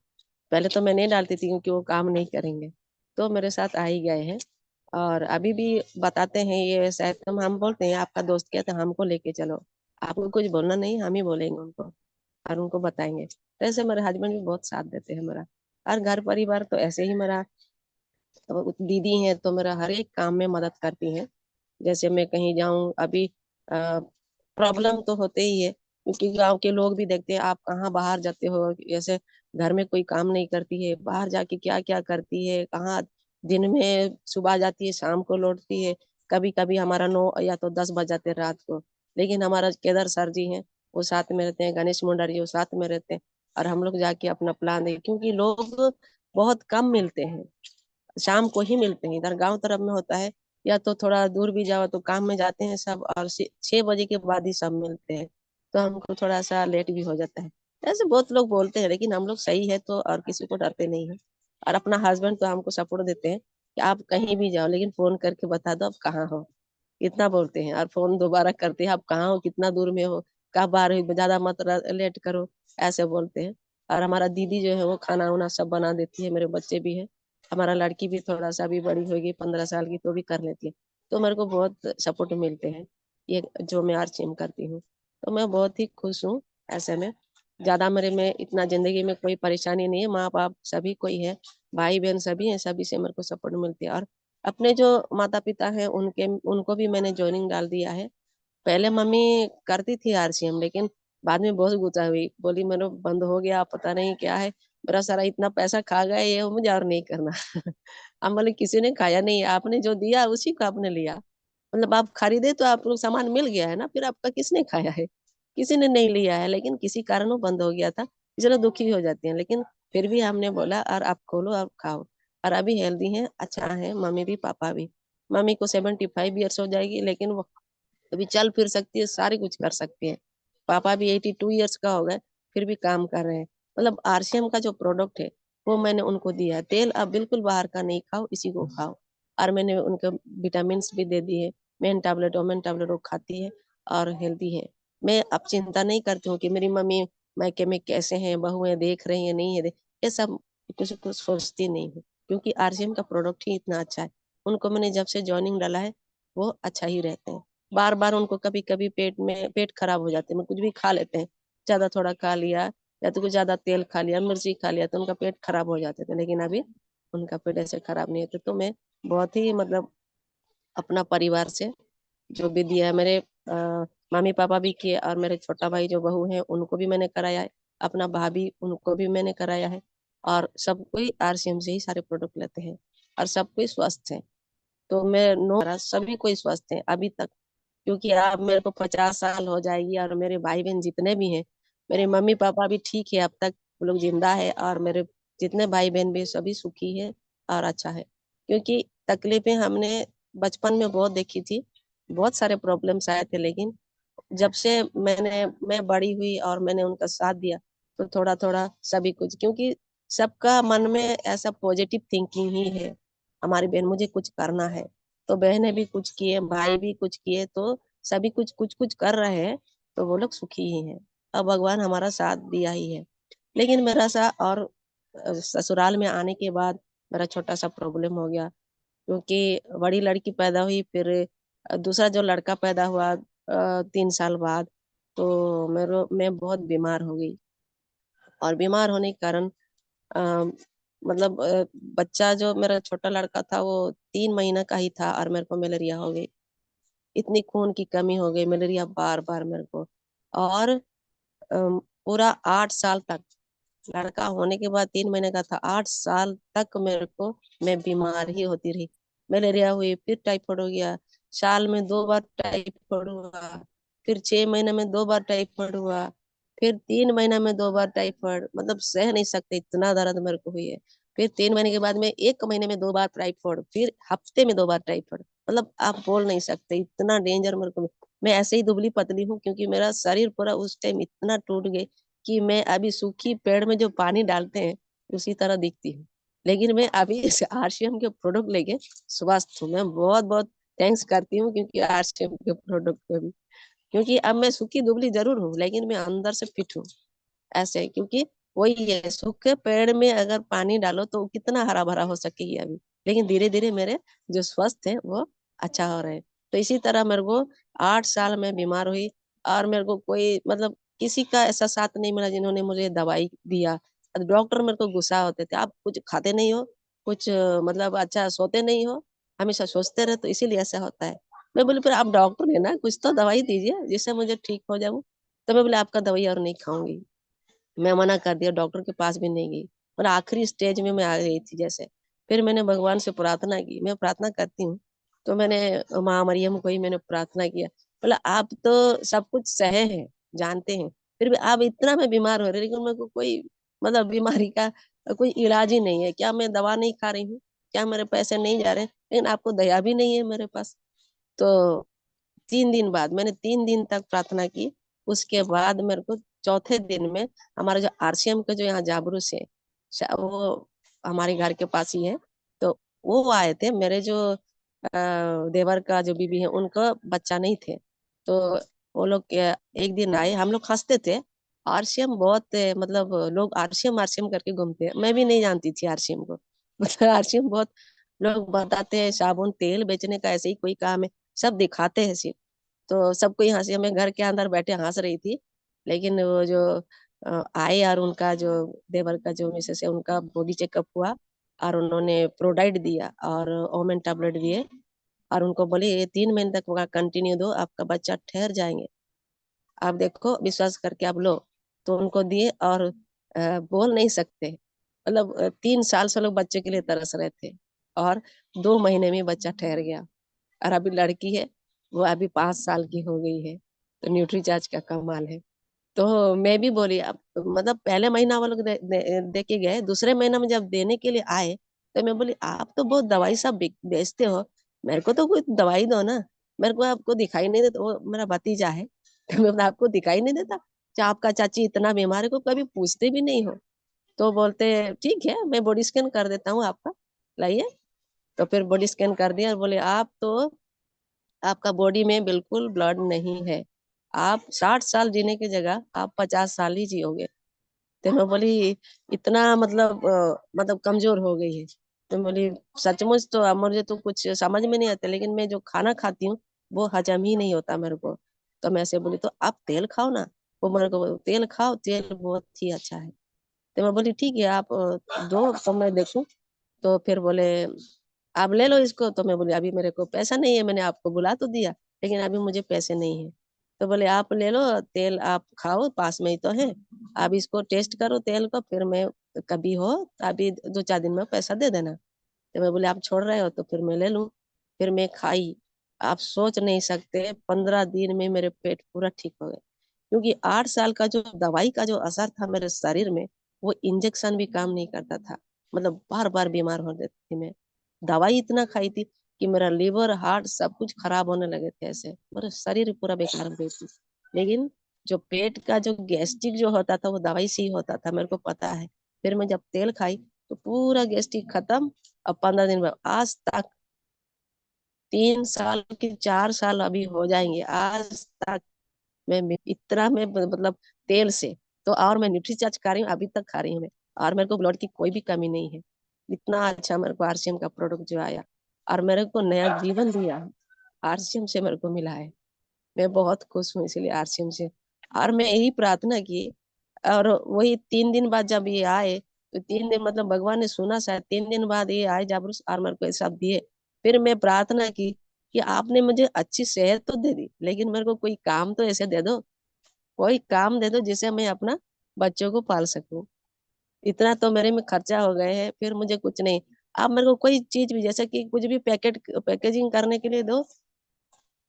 पहले तो मैं नहीं डालती थी क्योंकि वो काम नहीं करेंगे, तो मेरे साथ आ ही गए हैं। और अभी भी बताते हैं ये, शायद हम बोलते हैं आपका दोस्त क्या था, हमको लेके चलो, आपको कुछ बोलना नहीं, हम ही बोलेंगे उनको और उनको बताएंगे। तो ऐसे मेरे हस्बैंड भी बहुत साथ देते हैं मेरा। और घर परिवार तो ऐसे ही मेरा, तो दीदी हैं तो मेरा हर एक काम में मदद करती हैं। जैसे मैं कहीं जाऊं अभी, प्रॉब्लम तो होते ही है, क्योंकि गांव के लोग भी देखते हैं आप कहाँ बाहर जाते हो, जैसे घर में कोई काम नहीं करती है, बाहर जाके क्या क्या करती है, कहाँ दिन में सुबह जाती है शाम को लौटती है। कभी कभी हमारा 9 या तो 10 बज जाते हैं रात को। लेकिन हमारा केदार सर जी हैं, वो साथ में रहते हैं, गणेश मुंडारी वो साथ में रहते हैं, और हम लोग जाके अपना प्लान दे, क्योंकि लोग बहुत कम मिलते हैं, शाम को ही मिलते हैं। इधर गांव तरफ में होता है, या तो थोड़ा दूर भी जाओ तो काम में जाते हैं सब, और 6 बजे के बाद ही सब मिलते हैं। तो हमको थोड़ा सा लेट भी हो जाता है। ऐसे बहुत लोग बोलते हैं, लेकिन हम लोग सही है तो, और किसी को डरते नहीं है। और अपना हस्बैंड तो हमको सपोर्ट देते हैं कि आप कहीं भी जाओ लेकिन फोन करके बता दो आप कहाँ हो, इतना बोलते हैं। और फोन दोबारा करते हैं, आप कहाँ हो, कितना दूर में हो, कब बाहर हो, ज्यादा मत लेट करो, ऐसे बोलते हैं। और हमारा दीदी जो है वो खाना वाना सब बना देती है, मेरे बच्चे भी है, हमारा लड़की भी थोड़ा सा भी बड़ी होगी 15 साल की, तो भी कर लेती है। तो मेरे को बहुत सपोर्ट मिलते हैं, ये जो मैं आरसीएम करती हूँ। तो मैं बहुत ही खुश हूँ ऐसे में। ज्यादा मेरे में इतना जिंदगी में कोई परेशानी नहीं है, माँ बाप सभी कोई है, भाई बहन सभी है, सभी से मेरे को सपोर्ट मिलती है। और अपने जो माता पिता हैं उनके, उनको भी मैंने ज्वाइनिंग डाल दिया है। पहले मम्मी करती थी आरसीएम, लेकिन बाद में बहुत गुस्सा हुई, बोली मेरा बंद हो गया, पता नहीं क्या है, मेरा सारा इतना पैसा खा गए ये, मुझे और नहीं करना हम बोले किसी ने खाया नहीं, आपने जो दिया उसी को आपने लिया। मतलब आप खरीदे तो आप लोग सामान मिल गया है ना, फिर आपका किसने खाया है, किसी ने नहीं लिया है, लेकिन किसी कारण वो बंद हो गया था, इसलिए दुखी हो जाती हैं। लेकिन फिर भी हमने बोला और आप खोलो आप खाओ। और अभी हेल्दी हैं, अच्छा है, मम्मी भी पापा भी। मम्मी को 75 ईयर्स हो जाएगी, लेकिन वो अभी चल फिर सकती है, सारी कुछ कर सकती है। पापा भी 82 ईयर्स का हो गए, फिर भी काम कर रहे हैं। मतलब आरसीएम का जो प्रोडक्ट है वो मैंने उनको दिया है। तेल अब बिल्कुल बाहर का नहीं खाओ, इसी को खाओ। और मैंने उनको विटामिन भी दे दिए, मेन टैबलेट वोमेन टैबलेट वो खाती है और हेल्दी है। मैं अब चिंता नहीं करती हूँ कि मेरी मम्मी मायके में कैसे हैं, बहुएं देख रही है नहीं है, ये सब कुछ कुछ सोचती नहीं हूँ, क्योंकि आरसीएम का प्रोडक्ट ही इतना अच्छा है। उनको मैंने जब से ज्वाइनिंग डाला है वो अच्छा ही रहते हैं। बार बार उनको कभी कभी पेट खराब हो जाते हैं, कुछ भी खा लेते हैं, ज्यादा थोड़ा खा लिया, या तो कुछ ज्यादा तेल खा लिया, मिर्ची खा लिया, तो उनका पेट खराब हो जाते थे। लेकिन अभी उनका पेट ऐसे खराब नहीं होता। तो मैं बहुत ही मतलब अपना परिवार से जो भी दिया है, मेरे मम्मी पापा भी किए, और मेरे छोटा भाई जो बहू है उनको भी मैंने कराया है, अपना भाभी उनको भी मैंने कराया है। और सब कोई आरसीएम से ही सारे प्रोडक्ट लेते हैं, और सब कोई स्वस्थ है। तो मैं नो, सभी कोई स्वस्थ है अभी तक, क्योंकि अब मेरे को 50 साल हो जाएगी, और मेरे भाई बहन जितने भी हैं, मेरे मम्मी पापा भी ठीक है अब तक, वो लोग जिंदा है, और मेरे जितने भाई बहन भी सभी सुखी है और अच्छा है। क्योंकि तकलीफें हमने बचपन में बहुत देखी थी, बहुत सारे प्रॉब्लम्स आए थे, लेकिन जब से मैं बड़ी हुई और मैंने उनका साथ दिया, तो थोड़ा थोड़ा सभी कुछ, क्योंकि सबका मन में ऐसा पॉजिटिव थिंकिंग ही है, हमारी बहन मुझे कुछ करना है, तो बहनें भी कुछ किए, भाई भी कुछ किए, तो सभी कुछ कुछ कुछ कर रहे हैं, तो वो लोग सुखी ही हैं। अब भगवान हमारा साथ दिया ही है। लेकिन मेरा सा और ससुराल में आने के बाद मेरा छोटा सा प्रॉब्लम हो गया, क्योंकि बड़ी लड़की पैदा हुई, फिर दूसरा जो लड़का पैदा हुआ 3 साल बाद, तो मैं बहुत बीमार हो गई। और बीमार होने के कारण अ, मतलब बच्चा जो मेरा छोटा लड़का था वो 3 महीना का ही था, और मेरे को मलेरिया हो गई, इतनी खून की कमी हो गई, मलेरिया बार बार मेरे को। और पूरा 8 साल तक, लड़का होने के बाद 3 महीने का था, 8 साल तक मेरे को, मैं बीमार ही होती रही। मलेरिया हुई, फिर टाइफाइड हो गया, साल में 2 बार टाइफाइड हुआ, फिर 6 महीने में 2 बार टाइफाइड हुआ, फिर 3 महीने में 2 बार टाइफाइड, मतलब सह नहीं सकते इतना दर्द मेरे को हुई है। फिर 3 महीने के बाद में 1 महीने में 2 बार टाइफाइड, फिर हफ्ते में 2 बार टाइफाइड, मतलब आप बोल नहीं सकते इतना डेंजर मेरे को। मैं ऐसे ही दुबली पतली हूँ क्योंकि मेरा शरीर पूरा उस टाइम इतना टूट गया कि मैं अभी सूखी पेड़ में जो पानी डालते हैं उसी तरह दिखती हूँ। लेकिन मैं अभी इस आरसीएम के प्रोडक्ट लेके स्वस्थ हूँ। मैं बहुत बहुत थैंक्स करती हूँ क्योंकि आरसीएम के प्रोडक्ट पे भी, क्योंकि अब मैं सूखी दुबली जरूर हूँ लेकिन मैं अंदर से फिट हूँ। ऐसे है क्योंकि वही है, सूखे पेड़ में अगर पानी डालो तो कितना हरा भरा हो सकेगी अभी, लेकिन धीरे धीरे मेरे जो स्वस्थ है वो अच्छा हो रहे हैं। तो इसी तरह मेरे को 8 साल में बीमार हुई, और मेरे को कोई मतलब किसी का ऐसा साथ नहीं मिला जिन्होंने मुझे दवाई दिया। डॉक्टर मेरे को गुस्सा होते थे, आप कुछ खाते नहीं हो, कुछ मतलब अच्छा सोते नहीं हो, हमेशा सोचते रहे, तो इसीलिए ऐसा होता है। मैं बोली फिर आप डॉक्टर है ना, कुछ तो दवाई दीजिए जिससे मुझे ठीक हो जाऊं। तो मैं बोले आपका दवाई और नहीं खाऊंगी। मैं मना कर दिया, डॉक्टर के पास भी नहीं गई, और आखिरी स्टेज में मैं आ गई थी जैसे। फिर मैंने भगवान से प्रार्थना की, मैं प्रार्थना करती हूँ, तो मैंने माँ मरियम को ही मैंने प्रार्थना किया, बोला आप तो सब कुछ सहे हैं, जानते हैं, फिर भी आप इतना मैं बीमार हो रही, लेकिन मेरे को कोई मतलब बीमारी का कोई इलाज ही नहीं है क्या? मैं दवा नहीं खा रही हूँ क्या? मेरे पैसे नहीं जा रहे हैं? लेकिन आपको दया भी नहीं है मेरे पास। तो 3 दिन बाद मैंने 3 दिन तक प्रार्थना की। उसके बाद मेरे को चौथे दिन में हमारा जो आरसीएम का जो यहाँ जाबरूस है, वो हमारे घर के पास ही है, तो वो आए थे। मेरे जो देवर का जो बीबी है उनका बच्चा नहीं थे, तो वो लोग एक दिन आए, हम लोग हंसते थे। आरसीएम बहुत मतलब लोग आरसीएम आरसीएम करके घूमते हैं, मैं भी नहीं जानती थी आरसीएम को। मतलब आरसीएम बहुत लोग बताते हैं साबुन तेल बेचने का ऐसे ही कोई काम है, सब दिखाते हैं सिर्फ। तो सबको यहाँ से, मैं घर के अंदर बैठे हंस रही थी, लेकिन वो जो आए और उनका जो देवर का जो मिसेस है उनका बॉडी चेकअप हुआ, और उन्होंने प्रोडाइट दिया और ओमेन टैबलेट दिए, और उनको बोले ये 3 महीने तक कंटिन्यू दो, आपका बच्चा ठहर जाएंगे, आप देखो विश्वास करके आप लो। तो उनको दिए, और बोल नहीं सकते, मतलब 3 साल से लोग बच्चे के लिए तरस रहे थे, और 2 महीने में बच्चा ठहर गया। और अभी लड़की है, वो अभी 5 साल की हो गई है। तो न्यूट्री चार्ज का कमाल है। तो मैं भी बोली, अब मतलब पहले महीना वो लोग दे के गए, दूसरे महीना में जब देने के लिए आए, तो मैं बोली आप तो बहुत दवाई सब बेचते हो, मेरे को तो कोई दवाई दो ना, मेरे को आपको दिखाई नहीं देता। वो मेरा भतीजा है, तो मैं बोला, आपको दिखाई नहीं देता क्या? आपका चाची इतना बीमार है, को कभी पूछते भी नहीं हो? तो बोलते ठीक है मैं बॉडी स्कैन कर देता हूँ आपका, लाइए। तो फिर बॉडी स्कैन कर दिया, और बोले आप तो, आपका बॉडी में बिल्कुल ब्लड नहीं है, आप 60 साल जीने की जगह आप 50 साल ही जियोगे। तो मैं बोली इतना मतलब कमजोर हो गई है? तो मैं बोली सचमुच, तो अब मुझे तो कुछ समझ में नहीं आता, लेकिन मैं जो खाना खाती हूँ वो हजम ही नहीं होता मेरे को। तो मैं ऐसे बोली तो आप तेल खाओ ना। वो मेरे को तेल खाओ, तेल बहुत ही अच्छा है। तो मैं बोली ठीक है आप दो तो मैं देखूं। तो फिर बोले आप ले लो इसको। तो मैं बोली अभी मेरे को पैसा नहीं है, मैंने आपको बुला तो दिया लेकिन अभी मुझे पैसे नहीं है। तो बोले आप ले लो तेल, आप खाओ, पास में ही तो है, आप इसको टेस्ट करो तेल को, फिर मैं कभी हो तो अभी 2-4 दिन में पैसा दे देना। तो मैं बोले आप छोड़ रहे हो तो फिर मैं ले लूं। फिर मैं खाई, आप सोच नहीं सकते 15 दिन में मेरे पेट पूरा ठीक हो गया। क्योंकि 8 साल का जो दवाई का जो असर था मेरे शरीर में, वो इंजेक्शन भी काम नहीं करता था, मतलब बार बार बीमार हो जाती थी मैं। दवाई इतना खाई थी कि मेरा लीवर हार्ट सब कुछ खराब होने लगे थे, ऐसे मेरा शरीर पूरा बेकार हो गई थी। लेकिन जो पेट का जो गैस्ट्रिक जो होता था वो दवाई से ही होता था, मेरे को पता है। फिर मैं जब तेल खाई तो पूरा गैस्ट्रिक खत्म। अब 15 दिन बाद आज तक, 3 साल की 4 साल अभी हो जाएंगे, आज तक मैं इतना मैं मतलब तेल से, तो और मैं न्यूट्री चार्ज खा रही हूँ, अभी तक खा रही हूँ मैं, और मेरे को ब्लड की कोई भी कमी नहीं है। इतना अच्छा मेरे को आरसीएम का प्रोडक्ट जो आया और मेरे को नया जीवन दिया, आरसीएम से मेरे को मिला है। मैं बहुत खुश हूँ इसीलिए आरसीएम से। और मैं यही प्रार्थना की, और वही 3 दिन बाद जब ये आए, तो 3 दिन मतलब भगवान ने सुना शायद, 3 दिन बाद ये आए जाबरूस और मेरे को ये सब दिए। फिर मैं प्रार्थना की कि आपने मुझे अच्छी सेहत तो दे दी, लेकिन मेरे को कोई काम तो ऐसे दे दो कोई काम दे दो जिससे मैं अपना बच्चों को पाल सकूं। इतना तो मेरे में खर्चा हो गए हैं, फिर मुझे कुछ नहीं। आप मेरे को कोई चीज भी, जैसे कि कुछ भी पैकेजिंग करने के लिए दो,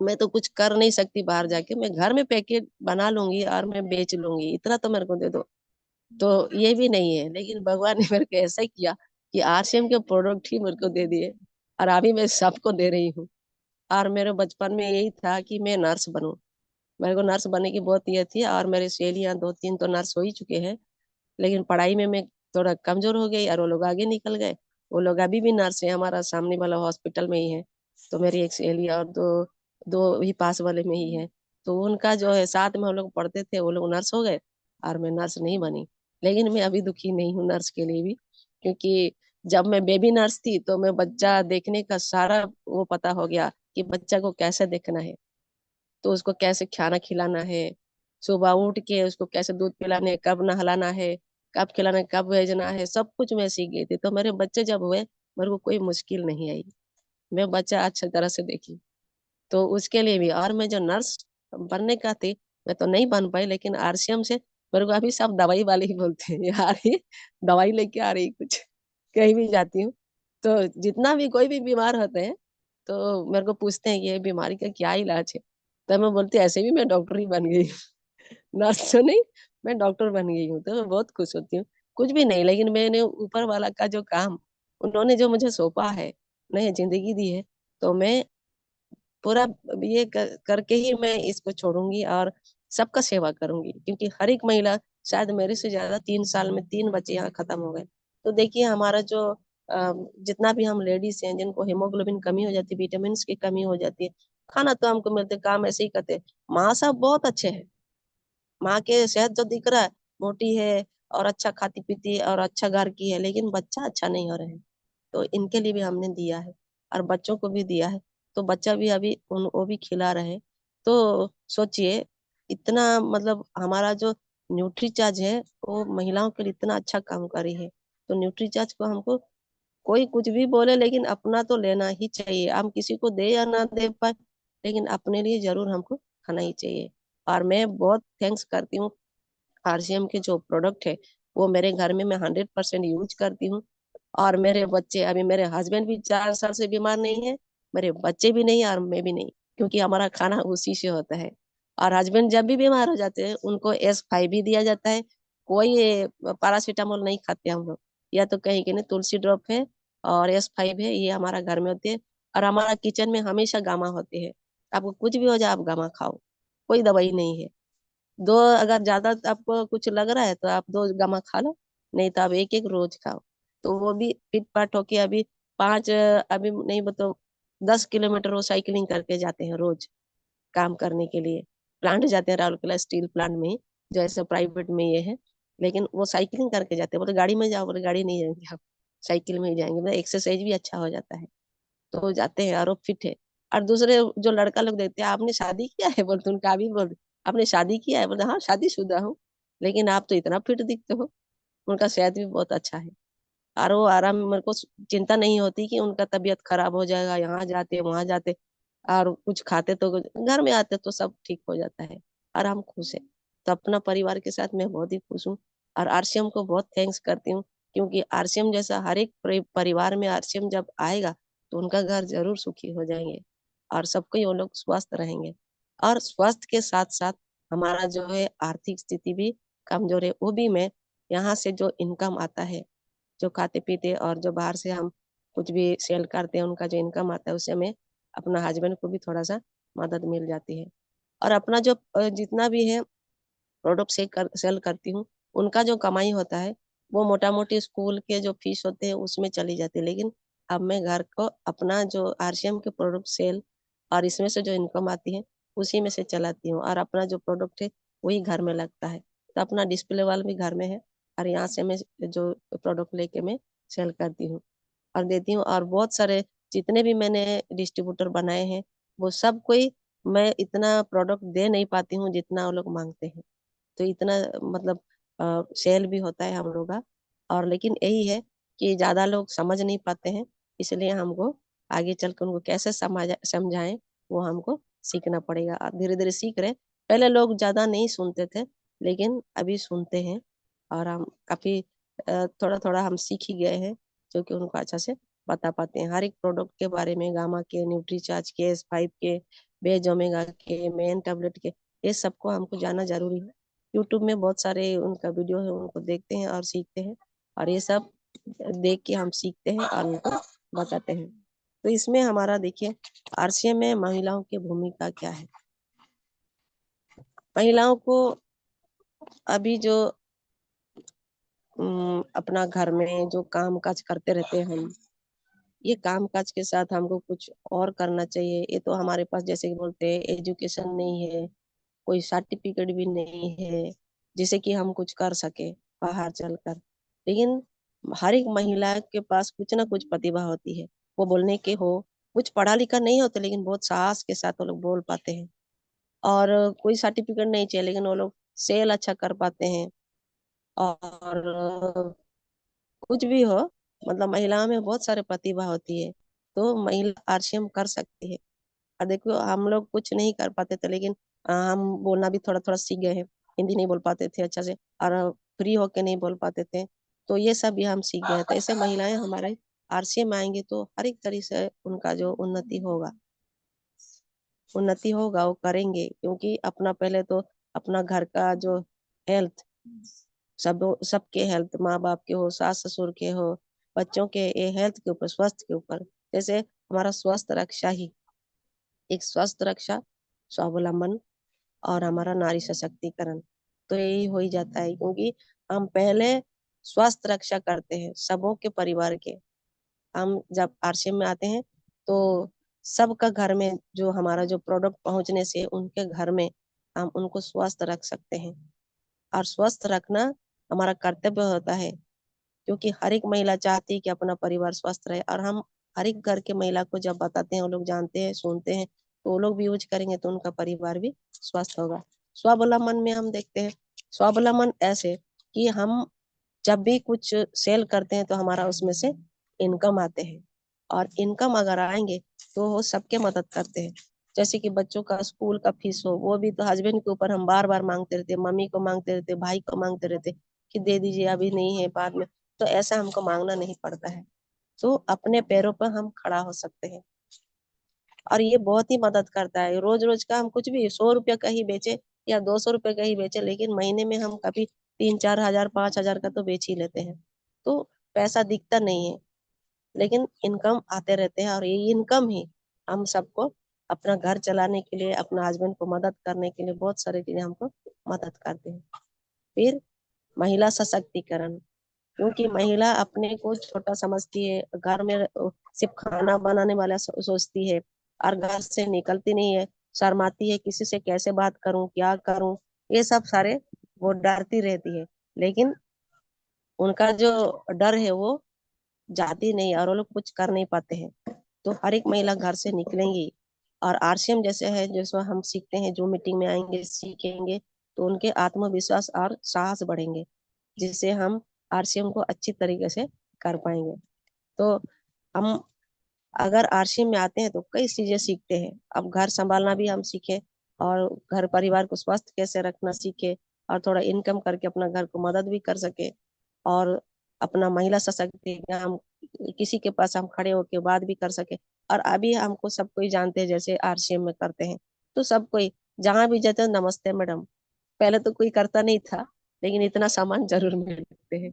मैं तो कुछ कर नहीं सकती बाहर जाके, मैं घर में पैकेट बना लूंगी और मैं बेच लूंगी, इतना तो मेरे को दे दो। तो ये भी नहीं है, लेकिन भगवान ने मेरे को ऐसा ही किया कि आरसीएम के प्रोडक्ट ही मेरे को दे दिए, और अभी मैं सबको दे रही हूँ। और मेरे बचपन में यही था कि मैं नर्स बनूं, मेरे को नर्स बनने की बहुत ये थी, और मेरी सहेलियां दो तीन तो नर्स हो ही चुके हैं, लेकिन पढ़ाई में मैं थोड़ा कमजोर हो गई और वो लोग आगे निकल गए। वो लोग अभी भी नर्स है, हमारा सामने वाला हॉस्पिटल में ही है। तो मेरी एक सहेली और दो दो ही पास वाले में ही है। तो उनका जो है, साथ में हम लोग पढ़ते थे, वो लोग नर्स हो गए और मैं नर्स नहीं बनी। लेकिन मैं अभी दुखी नहीं हूँ नर्स के लिए भी, क्योंकि जब मैं बेबी नर्स थी तो मैं बच्चा देखने का सारा वो पता हो गया कि बच्चा को कैसे देखना है, तो उसको कैसे खाना खिलाना है, सुबह उठ के उसको कैसे दूध पिलाना है, कब नहलाना है, कब खिलाना है, कब भेजना है, सब कुछ मैं सीख गई थी। तो मेरे बच्चे जब हुए, मेरे को कोई मुश्किल नहीं आई, मैं बच्चा अच्छी तरह से देखी। तो उसके लिए भी, और मैं जो नर्स बनने का थी, मैं तो नहीं बन पाई, लेकिन आरसीएम से मेरे को अभी सब दवाई वाले ही बोलते हैं, यार ये दवाई लेके आ रही कुछ, कहीं भी जाती हूँ तो जितना भी कोई भी बीमार होते हैं तो मेरे को पूछते हैं कि ये बीमारी का क्या इलाज है, तो मैं बोलती ऐसे भी मैं डॉक्टर ही बन गई हूँ। नर्स तो नहीं, मैं डॉक्टर बन गई हूँ, तो मैं बहुत खुश होती हूँ। कुछ भी नहीं, लेकिन मैंने ऊपर वाला का जो काम उन्होंने जो मुझे सौंपा है, नई जिंदगी दी है, तो मैं पूरा ये करके ही मैं इसको छोड़ूंगी और सबका सेवा करूंगी, क्योंकि हर एक महिला, शायद मेरे से ज्यादा, 3 साल में 3 बच्चे यहाँ खत्म हो गए। तो देखिए हमारा जो जितना भी हम लेडीज हैं जिनको हेमोग्लोबिन कमी हो जाती है, विटामिन की कमी हो जाती है, खाना तो हमको मिलते, काम ऐसे ही करते हैं। माँ साहब बहुत अच्छे हैं, माँ के सेहत जो दिख रहा है, मोटी है और अच्छा खाती पीती है और अच्छा घर की है, लेकिन बच्चा अच्छा नहीं हो रहा है। तो इनके लिए भी हमने दिया है और बच्चों को भी दिया है। तो बच्चा भी अभी वो भी खिला रहे हैं। तो सोचिए, इतना मतलब हमारा जो न्यूट्री चार्ज है वो महिलाओं के लिए इतना अच्छा काम कर रही है। तो न्यूट्री चार्ज को हमको, कोई कुछ भी बोले, लेकिन अपना तो लेना ही चाहिए, हम किसी को दे या ना दे पाए, लेकिन अपने लिए जरूर हमको खाना ही चाहिए। और मैं बहुत थैंक्स करती हूँ आरसीएम के जो प्रोडक्ट है, वो मेरे घर में मैं 100% यूज करती हूँ। और मेरे बच्चे, अभी मेरे हस्बैंड भी 4 साल से बीमार नहीं है, मेरे बच्चे भी नहीं और मैं भी नहीं, क्योंकि हमारा खाना उसी से होता है। और हस्बैंड जब भी बीमार हो जाते हैं उनको S5 भी दिया जाता है, कोई पैरासीटामोल नहीं खाते हम लोग, या तो कहीं के नहीं, तुलसी ड्रॉप है और S5 है, ये हमारा घर में होती है। और हमारा किचन में हमेशा गामा होती है, आपको कुछ भी हो जाए आप गामा खाओ, कोई दवाई नहीं है। दो, अगर ज्यादा आपको कुछ लग रहा है तो आप 2 गामा खा लो, नहीं तो आप एक एक रोज खाओ। तो वो भी फिट पाट होके अभी 5, अभी नहीं बताओ, 10 किलोमीटर वो साइकिलिंग करके जाते हैं रोज काम करने के लिए। प्लांट जाते हैं राउरकेला स्टील प्लांट में ही, जो ऐसे प्राइवेट में ये है, लेकिन वो साइकिलिंग करके जाते हैं। बोले गाड़ी में जाओ, बोले गाड़ी नहीं जाएंगे आप, साइकिल में ही जाएंगे, मतलब एक्सरसाइज भी अच्छा हो जाता है। तो वो जाते हैं और वो फिट है। और दूसरे जो लड़का लोग देखते हैं, आपने शादी किया है, बोलते उनका भी बोल, आपने शादी किया है, बोलते हाँ शादीशुदा हूँ, लेकिन आप तो इतना फिट दिखते हो। उनका सेहत भी बहुत अच्छा है, और वो आराम, मेरे को चिंता नहीं होती कि उनका तबीयत खराब हो जाएगा, यहाँ जाते वहां जाते, और कुछ खाते तो घर में आते तो सब ठीक हो जाता है और हम खुश है। तो अपना परिवार के साथ मैं बहुत ही खुश हूँ, और आरसीएम को बहुत थैंक्स करती हूँ, क्योंकि आरसीएम जैसा हर एक परिवार में आरसीएम जब आएगा तो उनका घर जरूर सुखी हो जाएंगे, और सबको वो लोग स्वस्थ रहेंगे। और स्वास्थ्य के साथ साथ हमारा जो है आर्थिक स्थिति भी कमजोर है, वो भी मैं, यहाँ से जो इनकम आता है, जो खाते पीते और जो बाहर से हम कुछ भी सेल करते हैं, उनका जो इनकम आता है उससे हमें अपना हस्बैंड को भी थोड़ा सा मदद मिल जाती है। और अपना जो जितना भी है प्रोडक्ट सेल करती हूँ, उनका जो कमाई होता है वो मोटा मोटी स्कूल के जो फीस होते हैं उसमें चली जाती है, लेकिन अब मैं घर को अपना जो आरसीएम के प्रोडक्ट सेल और इसमें से जो इनकम आती है उसी में से चलाती हूँ, और अपना जो प्रोडक्ट है वही घर में लगता है। तो अपना डिस्प्ले वाल भी घर में है, और यहाँ से मैं जो प्रोडक्ट लेके मैं सेल करती हूँ और देती हूँ। और बहुत सारे जितने भी मैंने डिस्ट्रीब्यूटर बनाए हैं, वो सब कोई, मैं इतना प्रोडक्ट दे नहीं पाती हूँ जितना वो लोग मांगते हैं। तो इतना मतलब सेल भी होता है हम लोग का। और लेकिन यही है कि ज्यादा लोग समझ नहीं पाते हैं, इसलिए हमको आगे चल कर उनको कैसे समझाएं, वो हमको सीखना पड़ेगा, और धीरे धीरे सीख रहे। पहले लोग ज्यादा नहीं सुनते थे, लेकिन अभी सुनते हैं। और हम काफी थोड़ा थोड़ा हम सीख ही गए हैं, जो कि उनको अच्छा से बता पाते हैं हर एक प्रोडक्ट के बारे में, गामा के, न्यूट्रीचार्ज के, S5 के, बेज ओमेगा के, मेन टेबलेट के। ये सबको हमको जानना जरूरी है। यूट्यूब में बहुत सारे उनका वीडियो है, उनको देखते हैं और सीखते हैं। और ये सब देख के हम सीखते हैं और उनको बताते हैं। तो इसमें हमारा देखिए, RCM में महिलाओं की भूमिका क्या है। महिलाओं को अभी जो अपना घर में जो काम काज करते रहते हैं हम, ये काम काज के साथ हमको कुछ और करना चाहिए। ये तो हमारे पास जैसे कि बोलते हैं एजुकेशन नहीं है, कोई सर्टिफिकेट भी नहीं है जिसे कि हम कुछ कर सके बाहर चलकर। लेकिन हर एक महिला के पास कुछ ना कुछ प्रतिभा होती है। वो बोलने के हो, कुछ पढ़ा लिखा नहीं होते, लेकिन बहुत साहस के साथ वो लोग बोल पाते हैं। और कोई सर्टिफिकेट नहीं चाहिए, लेकिन वो लोग सेल अच्छा कर पाते हैं। और कुछ भी हो, मतलब महिलाओं में बहुत सारे प्रतिभा होती है। तो महिला RCM कर सकती है। और देखो, हम लोग कुछ नहीं कर पाते थे, लेकिन हम बोलना भी थोड़ा थोड़ा सीख गए हैं। हिंदी नहीं बोल पाते थे अच्छा से, और फ्री होके नहीं बोल पाते थे। तो ये सब भी हम सीख गए। तो ऐसे महिलाएं हमारे RCM आएंगी तो हर एक तरीके से उनका जो उन्नति होगा वो करेंगे। क्योंकि अपना पहले तो अपना घर का जो हेल्थ, सबके हेल्थ, माँ बाप के हो, सास ससुर के हो, बच्चों के, ये हेल्थ के ऊपर, स्वास्थ्य के ऊपर। जैसे हमारा स्वास्थ्य रक्षा ही एक, स्वस्थ रक्षा, स्वावलंबन, और हमारा नारी सशक्तिकरण। तो यही हो ही जाता है, क्योंकि हम पहले स्वास्थ्य रक्षा करते हैं सबों के परिवार के। हम जब RCM में आते हैं तो सबका घर में जो हमारा जो प्रोडक्ट पहुंचने से उनके घर में हम उनको स्वस्थ रख सकते हैं। और स्वस्थ रखना हमारा कर्तव्य होता है, क्योंकि हर एक महिला चाहती है कि अपना परिवार स्वस्थ रहे। और हम हर एक घर के महिला को जब बताते हैं, वो लोग जानते हैं, सुनते हैं, तो वो लोग भी यूज करेंगे तो उनका परिवार भी स्वस्थ होगा। स्वावलंबन में हम देखते हैं, स्वावलंबन ऐसे कि हम जब भी कुछ सेल करते हैं तो हमारा उसमें से इनकम आते हैं। और इनकम अगर आएंगे तो वो सबके मदद करते हैं। जैसे कि बच्चों का स्कूल का फीस हो, वो भी तो हस्बैंड के ऊपर हम बार बार मांगते रहते, मम्मी को मांगते रहते, भाई को मांगते रहते कि दे दीजिए, अभी नहीं है, बाद में। तो ऐसा हमको मांगना नहीं पड़ता है। तो अपने पैरों पर हम खड़ा हो सकते हैं। और ये बहुत ही मदद करता है। रोज रोज का हम कुछ भी 100 रुपये का ही बेचे या 200 रुपये का ही बेचे, लेकिन महीने में हम कभी 3-4 हजार, 5 हजार का तो बेच ही लेते हैं। तो पैसा दिखता नहीं है, लेकिन इनकम आते रहते हैं। और ये इनकम ही हम सबको अपना घर चलाने के लिए, अपना हस्बैंड को मदद करने के लिए, बहुत सारे चीजें हमको मदद करते हैं। फिर महिला सशक्तिकरण, क्योंकि महिला अपने को छोटा समझती है, घर में सिर्फ खाना बनाने वाला सोचती है, और घर से निकलती नहीं है, शर्माती है, किसी से कैसे बात करूं, क्या करूं, ये सब सारे वो डरती रहती है। लेकिन उनका जो डर है वो जाती नहीं, और वो लोग कुछ कर नहीं पाते हैं। तो हर एक महिला घर से निकलेंगी। और RCM जैसे है, जैसे हम सीखते हैं, जो मीटिंग में आएंगे सीखेंगे, तो उनके आत्मविश्वास और साहस बढ़ेंगे, जिससे हम RCM को अच्छी तरीके से कर पाएंगे। तो हम अगर RCM में आते हैं तो कई चीजें सीखते हैं। अब घर संभालना भी हम सीखे, और घर परिवार को स्वस्थ कैसे रखना सीखे, और थोड़ा इनकम करके अपना घर को मदद भी कर सके। और अपना महिला सशक्तिकरण हम किसी के पास हम खड़े होके बात भी कर सके। और अभी हमको सब कोई जानते हैं, जैसे RCM में करते हैं, तो सब कोई जहां भी जाते हैं, नमस्ते मैडम। पहले तो कोई करता नहीं था, लेकिन इतना सामान जरूर मिलते हैं।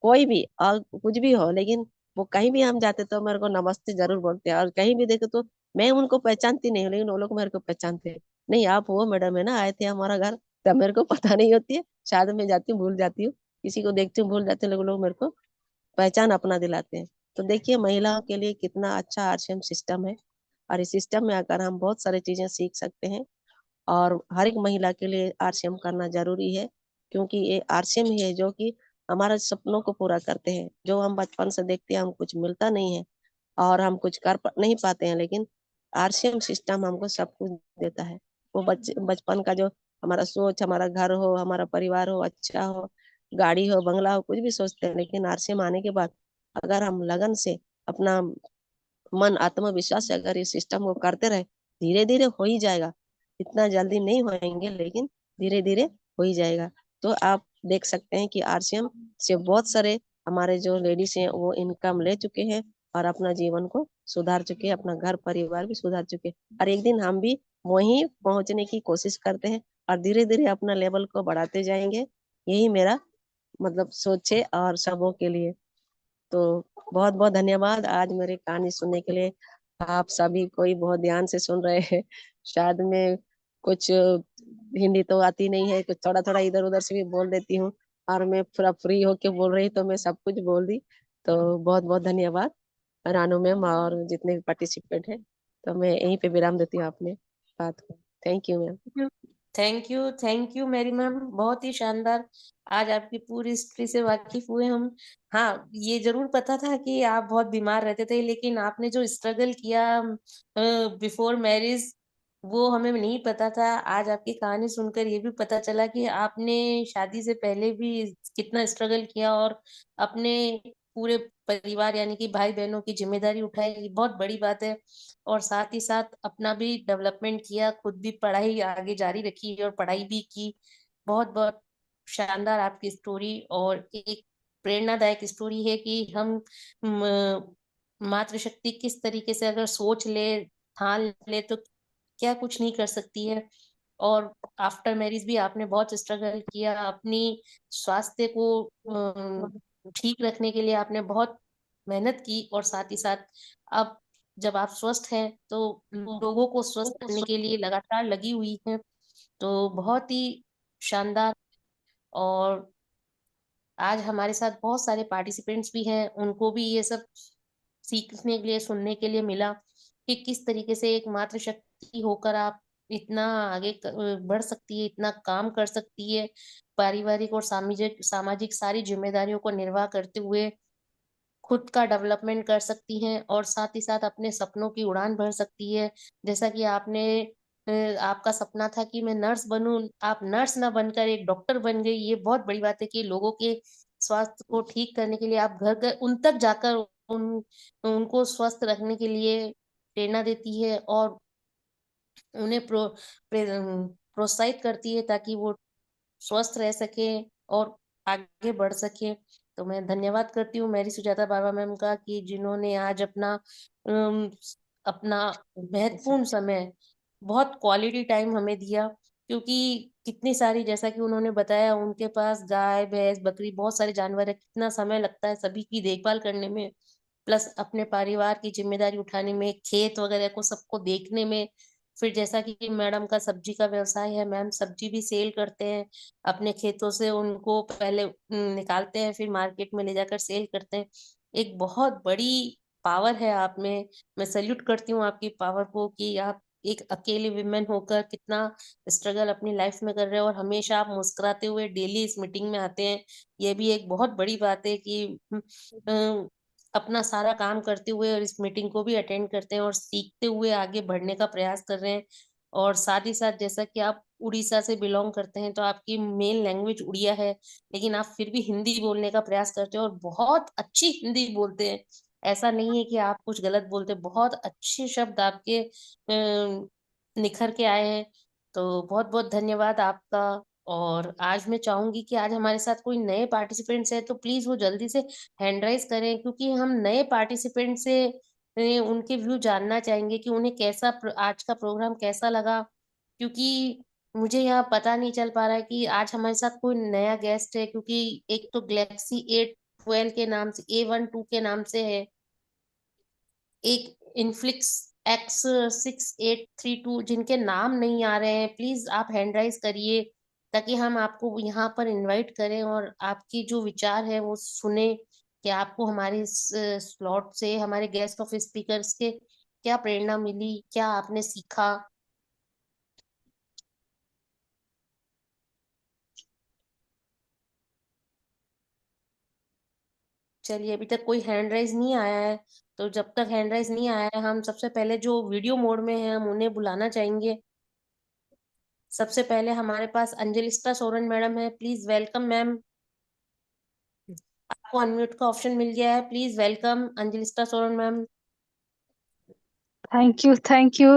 कोई भी और कुछ भी हो, लेकिन वो कहीं भी हम जाते तो मेरे को नमस्ते जरूर बोलते हैं। और कहीं भी देखे तो मैं उनको पहचानती नहीं हूँ, लेकिन वो लोग मेरे को पहचानते हैं। नहीं, आप वो मैडम है ना, आए थे हमारा घर। तब मेरे को पता नहीं होती है, शायद मैं जाती हूँ भूल जाती हूँ, किसी को देखती हूँ भूल जाते हैं, लेकिन लोग मेरे को पहचान अपना दिलाते हैं। तो देखिए, महिलाओं के लिए कितना अच्छा RCM सिस्टम है। और इस सिस्टम में आकर हम बहुत सारी चीजें सीख सकते हैं। और हर एक महिला के लिए RCM करना जरूरी है, क्योंकि ये RCM ही है जो कि हमारे सपनों को पूरा करते हैं। जो हम बचपन से देखते हैं, हम कुछ मिलता नहीं है और हम कुछ नहीं पाते हैं, लेकिन RCM सिस्टम हमको सब कुछ देता है। वो बचपन का जो हमारा सोच, हमारा घर हो, हमारा परिवार हो, अच्छा हो, गाड़ी हो, बंगला हो, कुछ भी सोचते हैं, लेकिन RCM आने के बाद अगर हम लगन से अपना मन, आत्मविश्वास से अगर इस सिस्टम को करते रहे, धीरे धीरे हो ही जाएगा। इतना जल्दी नहीं होंगे, लेकिन धीरे धीरे हो ही जाएगा। तो आप देख सकते हैं कि आरसीएम से बहुत सारे हमारे जो लेडीज हैं वो इनकम ले चुके हैं और अपना जीवन को सुधार चुके हैं, अपना घर परिवार भी सुधार चुके हैं। और एक दिन हम भी वहीं पहुंचने की कोशिश करते हैं और धीरे धीरे अपना लेवल को बढ़ाते जाएंगे। यही मेरा मतलब सोच है और सबों के लिए। तो बहुत बहुत धन्यवाद आज मेरी कहानी सुनने के लिए। आप सभी कोई बहुत ध्यान से सुन रहे हैं। शायद मैं कुछ हिंदी तो आती नहीं है, कुछ थोड़ा थोड़ा इधर उधर से भी बोल देती हूँ, और मैं पूरा फ्री होके बोल रही तो मैं सब कुछ बोल दी। तो बहुत बहुत धन्यवाद रानू मैम और जितने भी पार्टिसिपेंट हैं। तो मैं यहीं पे विराम देती हूँ अपने बात को। Thank you ma'am. Thank you मेरी मैम, बहुत ही शानदार। आज आपकी पूरी हिस्ट्री से वाकिफ हुए हम। हाँ, ये जरूर पता था कि आप बहुत बीमार रहते थे, लेकिन आपने जो स्ट्रगल किया बिफोर मैरिज, वो हमें नहीं पता था। आज आपकी कहानी सुनकर ये भी पता चला कि आपने शादी से पहले भी कितना स्ट्रगल किया और अपने पूरे परिवार यानी कि भाई बहनों की जिम्मेदारी उठाई। ये बहुत बड़ी बात है। और साथ ही साथ अपना भी डेवलपमेंट किया, खुद भी पढ़ाई आगे जारी रखी और पढ़ाई भी की। बहुत बहुत शानदार आपकी स्टोरी, और एक प्रेरणादायक स्टोरी है कि हम मातृशक्ति किस तरीके से अगर सोच ले, ठान ले, तो क्या कुछ नहीं कर सकती है। और आफ्टर मैरिज भी आपने बहुत स्ट्रगल किया, अपनी स्वास्थ्य को ठीक रखने के लिए आपने बहुत मेहनत की, और साथ ही साथ अब जब आप स्वस्थ हैं तो लोगों को स्वस्थ करने के लिए लगातार लगी हुई हैं। तो बहुत ही शानदार। और आज हमारे साथ बहुत सारे पार्टिसिपेंट्स भी हैं, उनको भी ये सब सीखने के लिए, सुनने के लिए मिला कि किस तरीके से एक मातृशक्ति होकर आप इतना आगे बढ़ सकती है, इतना काम कर सकती है, पारिवारिक और सामाजिक सामाजिक सारी जिम्मेदारियों को निर्वाह करते हुए खुद का डेवलपमेंट कर सकती हैं, और साथ ही साथ अपने सपनों की उड़ान भर सकती है। जैसा कि आपका सपना था कि मैं नर्स बनूं, आप नर्स ना बनकर एक डॉक्टर बन गई। ये बहुत बड़ी बात है कि लोगों के स्वास्थ्य को ठीक करने के लिए आप घर घर उन तक जाकर उनको स्वस्थ रखने के लिए प्रेरणा देती है, और उन्हें प्रोत्साहित करती है ताकि वो स्वस्थ रह सके और आगे बढ़ सके। तो मैं धन्यवाद करती हूँ मेरी सुजाता बाबा मैम का कि जिन्होंने आज अपना महत्वपूर्ण समय, बहुत क्वालिटी टाइम हमें दिया। क्योंकि कितनी सारी, जैसा कि उन्होंने बताया, उनके पास गाय भैंस बकरी बहुत सारे जानवर है, कितना समय लगता है सभी की देखभाल करने में, प्लस अपने परिवार की जिम्मेदारी उठाने में, खेत वगैरह को सबको देखने में। फिर जैसा कि मैडम का सब्जी का व्यवसाय है, मैम सब्जी भी सेल करते हैं अपने खेतों से, उनको पहले निकालते हैं, फिर मार्केट में ले जाकर सेल करते हैं। एक बहुत बड़ी पावर है आप में। मैं सैल्यूट करती हूँ आपकी पावर को कि आप एक अकेले विमेन होकर कितना स्ट्रगल अपनी लाइफ में कर रहे हो, और हमेशा आप मुस्कुराते हुए डेली इस मीटिंग में आते हैं। ये भी एक बहुत बड़ी बात है कि अ, अपना सारा काम करते हुए और इस मीटिंग को भी अटेंड करते हैं और सीखते हुए आगे बढ़ने का प्रयास कर रहे हैं। और साथ ही साथ जैसा कि आप उड़ीसा से बिलोंग करते हैं, तो आपकी मेन लैंग्वेज उड़िया है, लेकिन आप फिर भी हिंदी बोलने का प्रयास करते हो और बहुत अच्छी हिंदी बोलते हैं। ऐसा नहीं है कि आप कुछ गलत बोलते, बहुत अच्छे शब्द आपके निखर के आए हैं। तो बहुत बहुत धन्यवाद आपका। और आज मैं चाहूंगी कि आज हमारे साथ कोई नए पार्टिसिपेंट्स है तो प्लीज वो जल्दी से हैंड राइज करें, क्योंकि हम नए पार्टिसिपेंट से उनके व्यू जानना चाहेंगे कि उन्हें कैसा आज का प्रोग्राम कैसा लगा। क्योंकि मुझे यहाँ पता नहीं चल पा रहा है कि आज हमारे साथ कोई नया गेस्ट है, क्योंकि एक तो गैलेक्सी A12 के नाम से, A12 के नाम से है, एक इनफ्लिक्स X6832, जिनके नाम नहीं आ रहे हैं। प्लीज आप हैंड राइज करिए ताकि हम आपको यहाँ पर इनवाइट करें और आपकी जो विचार है वो सुने कि आपको हमारे इस स्लॉट से, हमारे गेस्ट ऑफ स्पीकर्स के क्या प्रेरणा मिली, क्या आपने सीखा। चलिए, अभी तक कोई हैंड राइज नहीं आया है, तो जब तक हैंड राइज नहीं आया है, हम सबसे पहले जो वीडियो मोड में है हम उन्हें बुलाना चाहेंगे। सबसे पहले हमारे पास अंजलिस्टा सोरेन मैडम है, प्लीज वेलकम मैम। आपको अनम्यूट का ऑप्शन मिल गया है, please welcome Anjalista Soren ma'am. Thank you, thank you.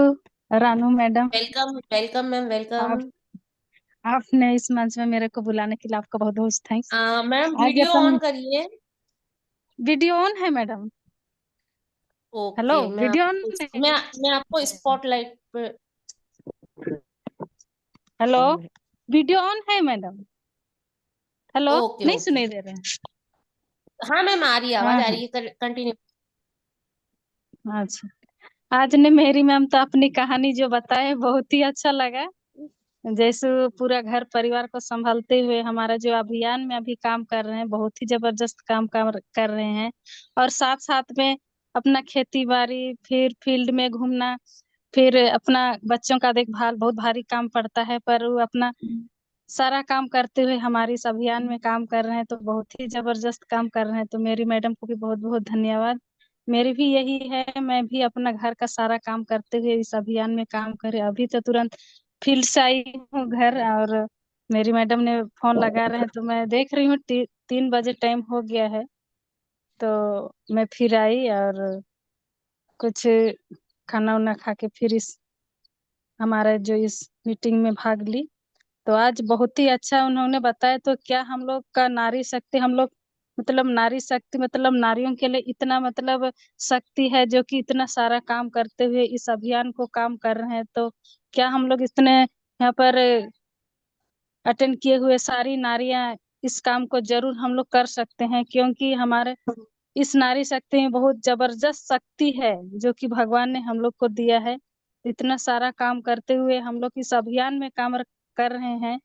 Ranu madam, welcome welcome ma'am, welcome. आप आपने इस मंच में मेरे को बुलाने के लिए आपका बहुत बहुत थैंक्स। मैम आज वीडियो अपन ऑन करिए। वीडियो ऑन है madam. Hello, okay, video on है। मैं आपको स्पॉटलाइट पे। हेलो, वीडियो ऑन है मैडम। हेलो, ओके नहीं ओके। सुनाई दे रहे हैं। हाँ मैम, आ रही है, हाँ आवाज आ हाँ, रही है, कंटिन्यू। अच्छा। आज ने मेरी मैम तो अपनी कहानी जो बताए बहुत ही अच्छा लगा। जैसे वो पूरा घर परिवार को संभालते हुए हमारा जो अभियान में अभी काम कर रहे हैं, बहुत ही जबरदस्त काम कर रहे हैं। और साथ साथ में अपना खेती बाड़ी, फिर फील्ड में घूमना, फिर अपना बच्चों का देखभाल, बहुत भारी काम पड़ता है, पर वो अपना सारा काम करते हुए हमारे इस अभियान में काम कर रहे हैं, तो बहुत ही जबरदस्त काम कर रहे हैं। तो मेरी मैडम को भी बहुत बहुत धन्यवाद। मेरी भी यही है, मैं भी अपना घर का सारा काम करते हुए इस अभियान में काम करे। अभी तो तुरंत फील्ड से आई हूँ घर, और मेरी मैडम ने फोन लगा रहे हैं, तो मैं देख रही हूँ 3 बजे टाइम हो गया है। तो मैं फिर आई और कुछ खाना वाना खा के फिर इस हमारा जो इस मीटिंग में भाग ली। तो आज बहुत ही अच्छा उन्होंने बताया। तो क्या हम लोग का नारी शक्ति, हम लोग मतलब नारी शक्ति मतलब नारियों के लिए इतना मतलब शक्ति है, जो कि इतना सारा काम करते हुए इस अभियान को काम कर रहे हैं। तो क्या हम लोग इतने यहाँ पर अटेंड किए हुए सारी नारियां इस काम को जरूर हम लोग कर सकते हैं, क्योंकि हमारे इस नारी शक्ति में बहुत जबरदस्त शक्ति है, जो कि भगवान ने हम लोग को दिया है। इतना सारा काम करते हुए हम लोग इस अभियान में काम कर रहे हैं,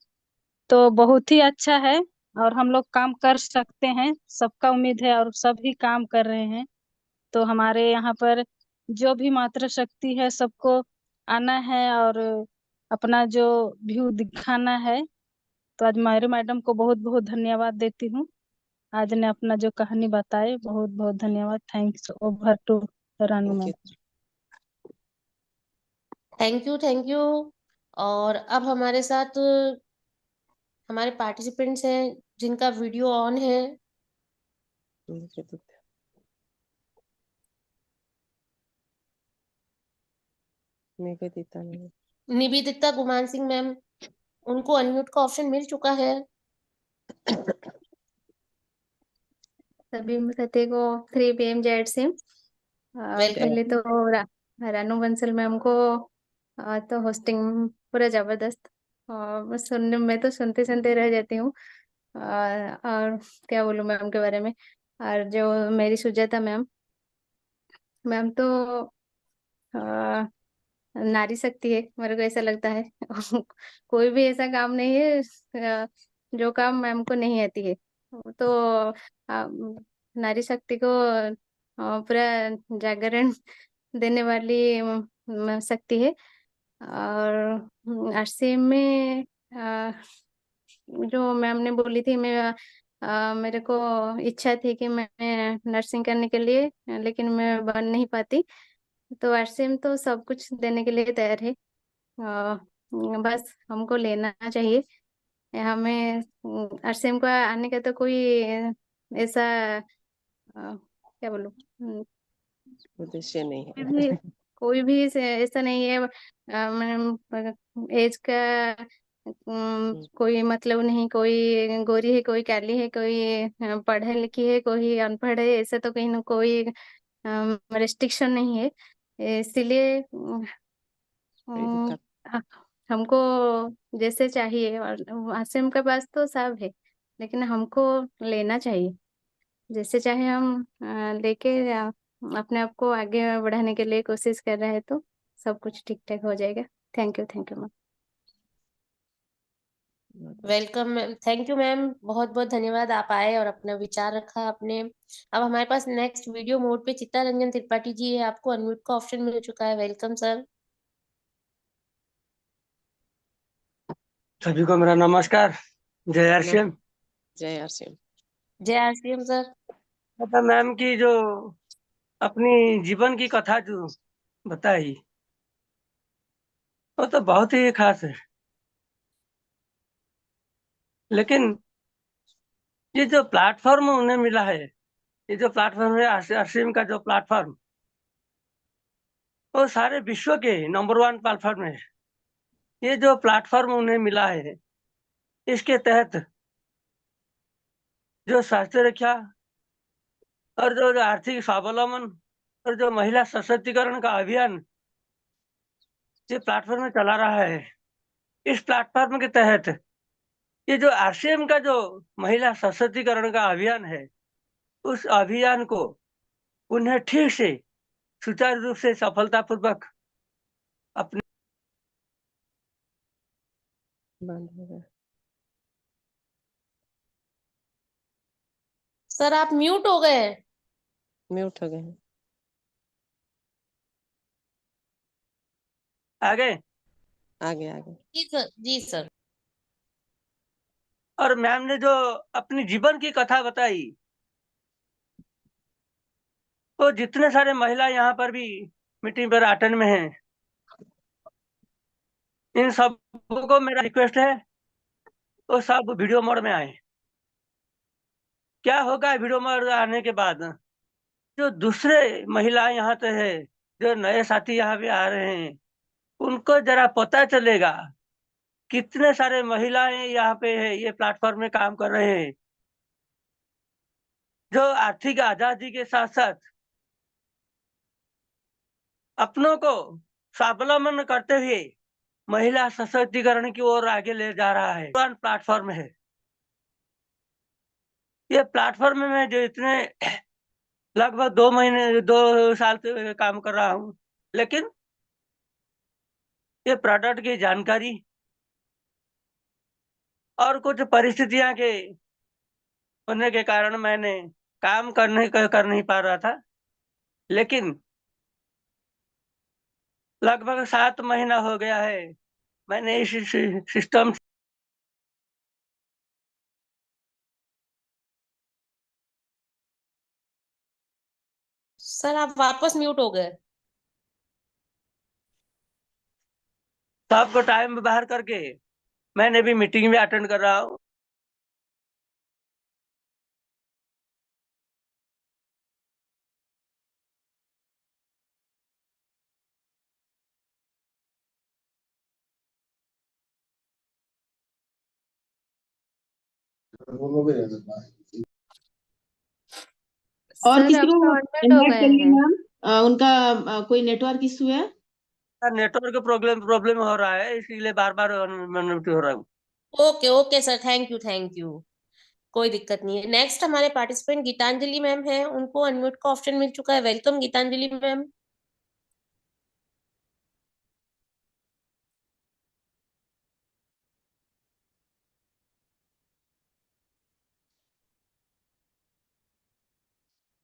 तो बहुत ही अच्छा है। और हम लोग काम कर सकते हैं, सबका उम्मीद है, और सभी काम कर रहे हैं। तो हमारे यहाँ पर जो भी मातृ शक्ति है, सबको आना है और अपना जो व्यू दिखाना है। तो आज मेरे मैडम को बहुत बहुत धन्यवाद देती हूँ। आज ने अपना जो कहानी बताई, बहुत बहुत धन्यवाद। Thanks. Over to Ranu thank ma'am. You. Thank you, thank you. और अब हमारे साथ हमारे पार्टिसिपेंट्स हैं जिनका वीडियो ऑन है। निवेदिता नहीं। निवेदिता गुमान सिंह मैम, उनको अनम्यूट का ऑप्शन मिल चुका है। सभी सत्य को 3 PM जेड से वेलकम। पहले तो रानू बंसल मैम को तो होस्टिंग पूरा जबरदस्त। और बस सुनने में तो सुनते सुनते रह जाती हूँ। और क्या बोलूँ मैम के बारे में। और जो मेरी सुजाता मैम, मैम तो अ, नारी शक्ति है, मेरे को ऐसा लगता है। कोई भी ऐसा काम नहीं है जो काम मैम को नहीं आती है। तो नारी शक्ति को पूरा जागरण देने वाली शक्ति है। और आरसीएम में जो मैम ने बोली थी, मेरे को इच्छा थी कि मैं नर्सिंग करने के लिए, लेकिन मैं बन नहीं पाती। तो आरसीएम तो सब कुछ देने के लिए तैयार है। अ, बस हमको लेना चाहिए। हमें आरसीएम को आने का तो कोई ऐसा क्या बोलूं, उद्देश्य नहीं कोई है। भी कोई भी ऐसा नहीं है। एज का कोई मतलब नहीं। कोई गोरी है, कोई काली है, कोई पढ़े लिखी है, कोई अनपढ़ है, ऐसा तो कहीं ना कोई रिस्ट्रिक्शन नहीं है। इसीलिए कोई अम, दिक्कत। ह- हमको जैसे चाहिए। और आसिम के पास तो सब है, लेकिन हमको लेना चाहिए। जैसे चाहे हम लेके अपने आप को आगे बढ़ाने के लिए कोशिश कर रहे हैं, तो सब कुछ ठीक ठाक हो जाएगा। Thank you ma'am. Welcome ma'am, thank you ma'am, बहुत बहुत धन्यवाद, आप आए और अपना विचार रखा आपने। अब हमारे पास नेक्स्ट वीडियो मोड पे चित्तरंजन त्रिपाठी जी है, आपको अनम्यूट का ऑप्शन मिल चुका है। Welcome sir. सभी को मेरा नमस्कार। जय आरसीएम। जय आरसीएम। जय आरसीएम सर। मतलब मैम की जो अपनी जीवन की कथा जो बताई, वो तो बहुत ही खास है। लेकिन ये जो प्लेटफॉर्म उन्हें मिला है, ये जो प्लेटफॉर्म है आरसीएम का, जो प्लेटफॉर्म, वो सारे विश्व के नंबर 1 प्लेटफॉर्म है। ये जो प्लेटफॉर्म उन्हें मिला है, इसके तहत जो स्वास्थ्य रक्षा और जो आर्थिक स्वावलंबन और जो महिला सशक्तिकरण का अभियान ये प्लेटफॉर्म में चला रहा है। इस प्लेटफॉर्म के तहत ये जो आरसीएम का जो महिला सशक्तिकरण का अभियान है, उस अभियान को उन्हें ठीक से सुचारू रूप से सफलतापूर्वक अपने बंद हो गया। सर आप म्यूट हो गए हैं। म्यूट हो गए हैं। आगे आगे आगे। जी सर, जी सर। और मैम ने जो अपनी जीवन की कथा बताई, तो जितने सारे महिला यहाँ पर भी मीटिंग पर अटेंड में हैं, इन सबको मेरा रिक्वेस्ट है वो सब वीडियो मोड में आए। क्या होगा वीडियो मोड आने के बाद, जो दूसरे महिला यहाँ पे है, जो नए साथी यहाँ पे आ रहे हैं, उनको जरा पता चलेगा कितने सारे महिलाएं यहाँ पे है, ये प्लेटफॉर्म में काम कर रहे हैं, जो आर्थिक आजादी के साथ साथ अपनों को स्वावलंबन करते हुए महिला सशक्तिकरण की ओर आगे ले जा रहा है। प्लेटफॉर्म है ये प्लेटफॉर्म में जो इतने लगभग 2 साल से काम कर रहा हूँ, लेकिन ये प्रोडक्ट की जानकारी और कुछ परिस्थितियां के होने के कारण मैंने काम कर नहीं पा रहा था, लेकिन लगभग 7 महीना हो गया है मैंने इस सिस्टम सर आप वापस म्यूट हो गए। सबको टाइम बाहर करके मैंने भी मीटिंग में अटेंड कर रहा हूँ। और सर किसी आपका को अनम्यूट हो इनवाइट गए करिए हैं। मैम, उनका कोई नेटवर्क इशू है। नेटवर्क प्रॉब्लम हो रहा है, इसीलिए बार बार अनम्यूट हो रहा हूँ। Okay okay sir, thank you thank you. कोई दिक्कत नहीं है। नेक्स्ट हमारे पार्टिसिपेंट गीतांजलि मैम है, उनको अनम्यूट का ऑप्शन मिल चुका है। Welcome Geetanjali ma'am.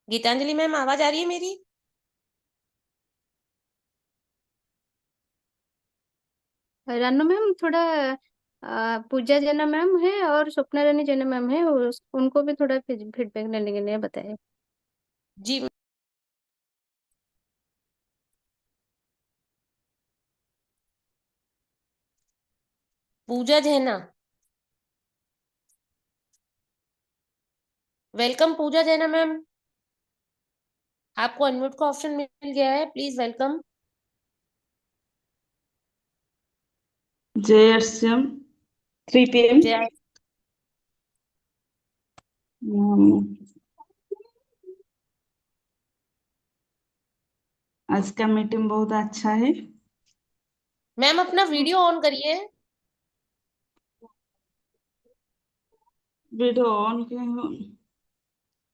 Geetanjali ma'am आवाज आ रही है मेरी? रानू मैम थोड़ा पूजा जना मैम है और स्वप्ना रानी जना मैम है, उनको भी थोड़ा फीडबैक देने के लिए बताए। जी पूजा जैना, वेलकम पूजा जैना मैम, आपको अनम्यूट का ऑप्शन मिल गया है, प्लीज वेलकम। जय श्याम 3 PM। जय आज का मीटिंग बहुत अच्छा है। मैम अपना वीडियो ऑन करिए। वीडियो ऑन के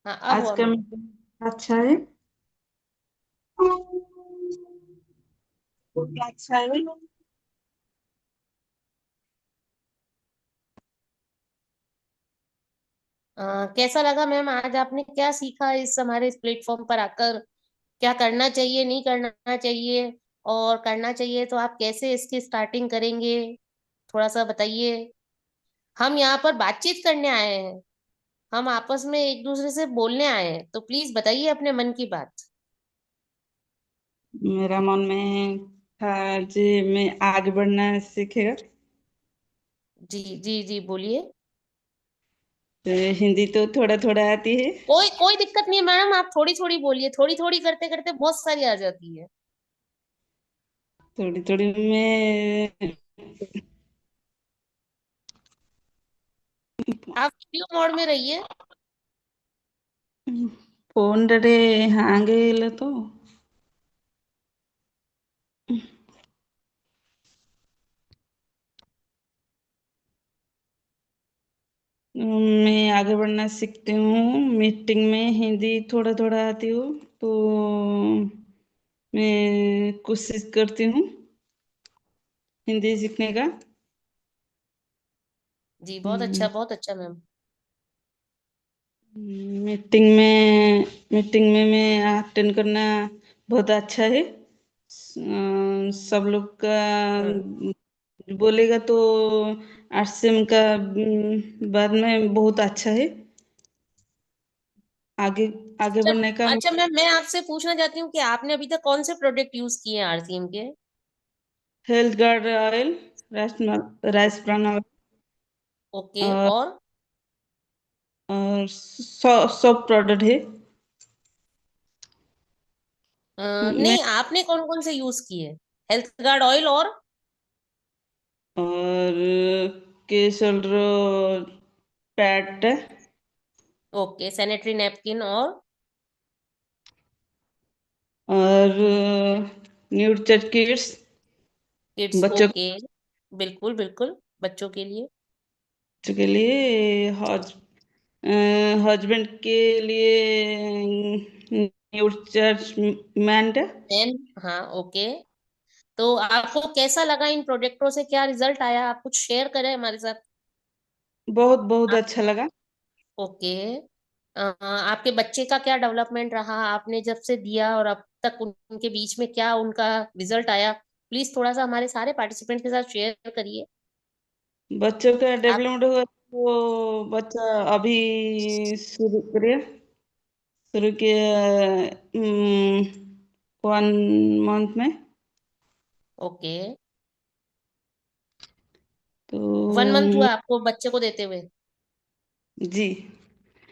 हाँ अब आज ऑन का हो। मीटिंग अच्छा है, बहुत अच्छा है। कैसा लगा मैम, आज आपने क्या सीखा इस हमारे इस प्लेटफॉर्म पर आकर? क्या करना चाहिए, नहीं करना चाहिए, और करना चाहिए तो आप कैसे इसकी स्टार्टिंग करेंगे, थोड़ा सा बताइए। हम यहाँ पर बातचीत करने आए हैं, हम आपस में एक दूसरे से बोलने आए हैं, तो प्लीज बताइए अपने मन की बात। मेरा मन में था जी मैं आगे बढ़ना सीखेगा, जी जी जी बोलिए। तो हिंदी तो थोड़ा थोड़ा आती है। कोई कोई दिक्कत नहीं है मैम, आप थोड़ी थोड़ी बोलिए, थोड़ी थोड़ी करते करते बहुत सारी आ जाती है। थोड़ी थोड़ी मैं आप वीडियो मोड में रहिए। फोन रे हैंग ಇಲ್ಲ तो मैं आगे बढ़ना सीखती हूँ। मीटिंग में हिंदी थोड़ा थोड़ा आती हूँ, तो मैं कोशिश करती हूँ हिंदी सीखने का। जी हम्म, बहुत अच्छा मैम। मीटिंग में मैं अटेंड करना बहुत अच्छा है। सब लोग का हम्म। बोलेगा तो आरसीएम का बाद में बहुत अच्छा है। आगे आगे अच्छा बढ़ने का। अच्छा मैम, मैं आपसे पूछना चाहती हूँ कि आपने अभी तक कौन से प्रोडक्ट यूज किए हैं आरसीएम के? Health guard oil, rice bran oil, okay, और और सब प्रोडक्ट है। मैं नहीं, आपने कौन कौन से यूज किए? हेल्थ गार्ड ऑयल और और केसर पैट ओके, सैनिटरी नैपकिन और न्यूट्री किड्स किड्स। बच्चों ओके, बिल्कुल बिल्कुल, बच्चों के लिए। के लिए। हस्बैंड के लिए न्यूट्रीमेंट। देन हाँ, ओके। तो आपको कैसा लगा इन प्रोजेक्टों से? क्या रिजल्ट आया? आप कुछ शेयर करें हमारे साथ। बहुत बहुत आप अच्छा लगा। ओके। आपके बच्चे का क्या डेवलपमेंट रहा आपने जब से दिया, और अब तक उनके बीच में क्या उनका रिजल्ट आया? प्लीज थोड़ा सा हमारे सारे पार्टिसिपेंट के साथ शेयर करिए। बच्चों का आप डेवलपमेंट हुआ तो बच्चा अभी शुरू किया 1 मंथ में। ओके, तो 1 मंथ हुआ आपको बच्चे को देते हुए? जी,